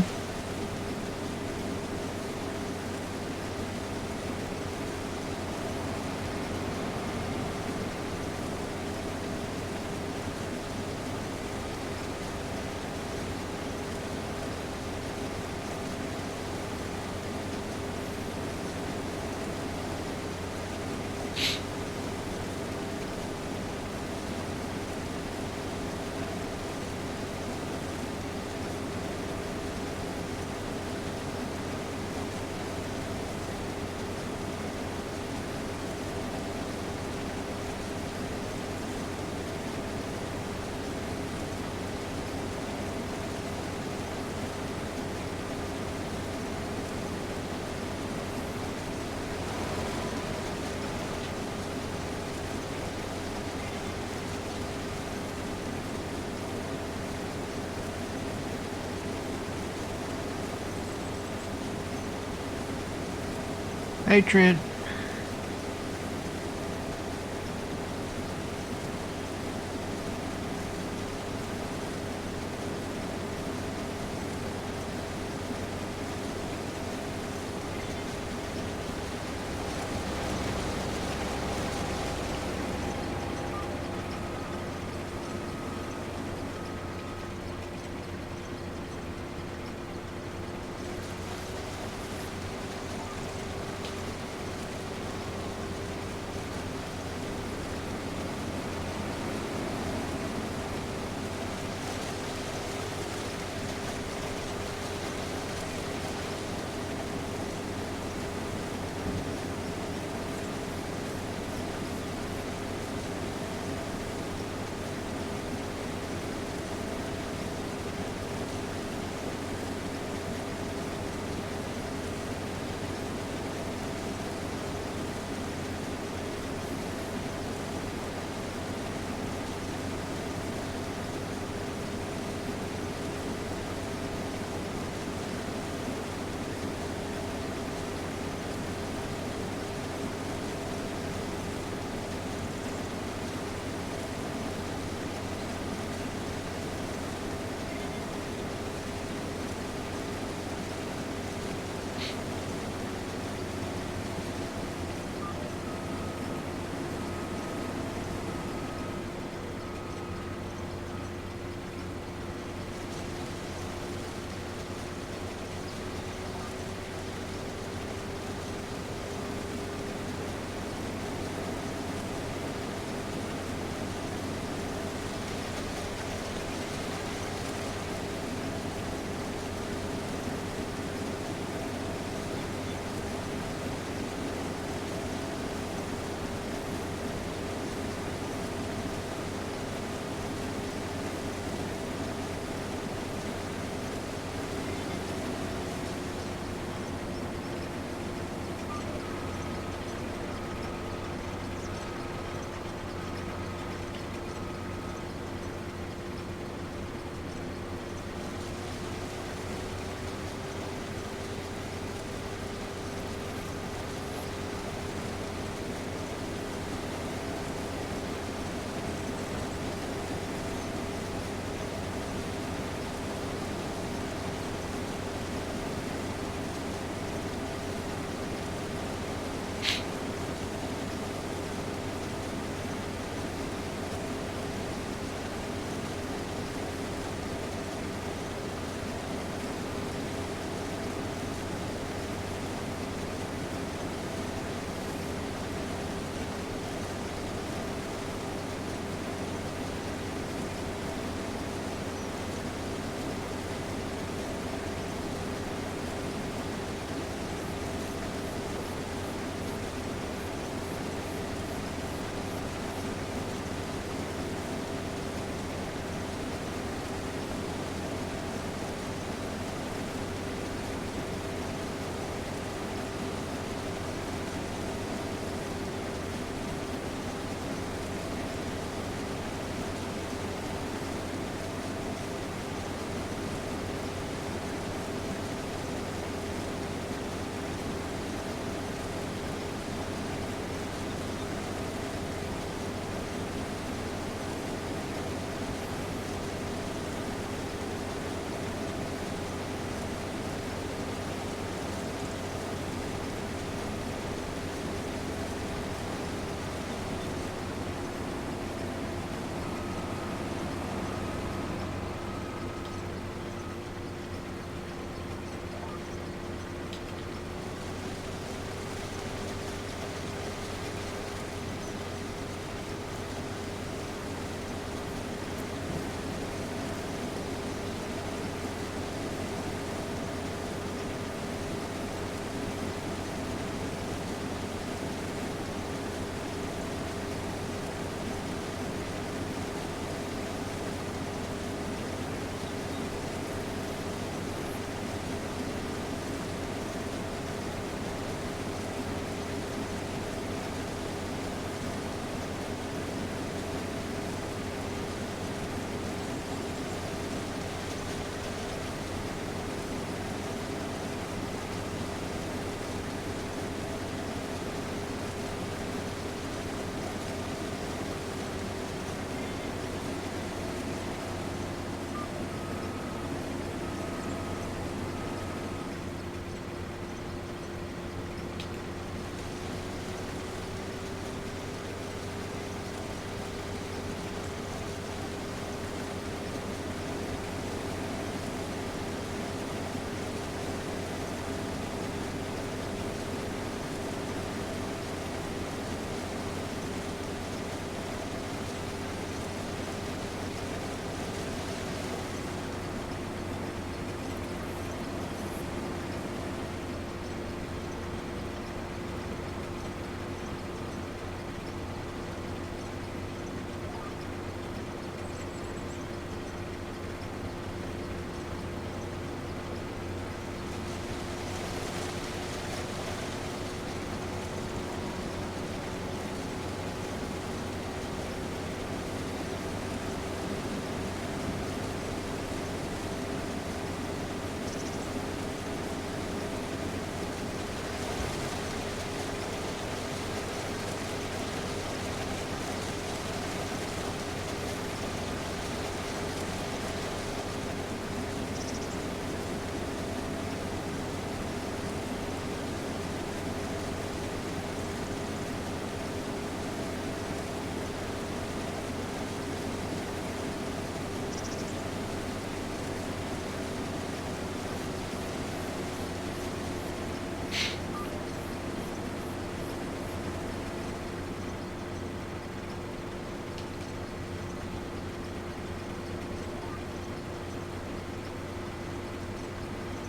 Hey, Trent.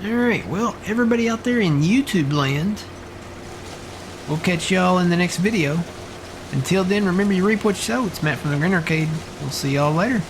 Alright, well, everybody out there in YouTube land, we'll catch y'all in the next video. Until then, remember you reap what you sow. It's Matt from the Green Arcade. We'll see y'all later.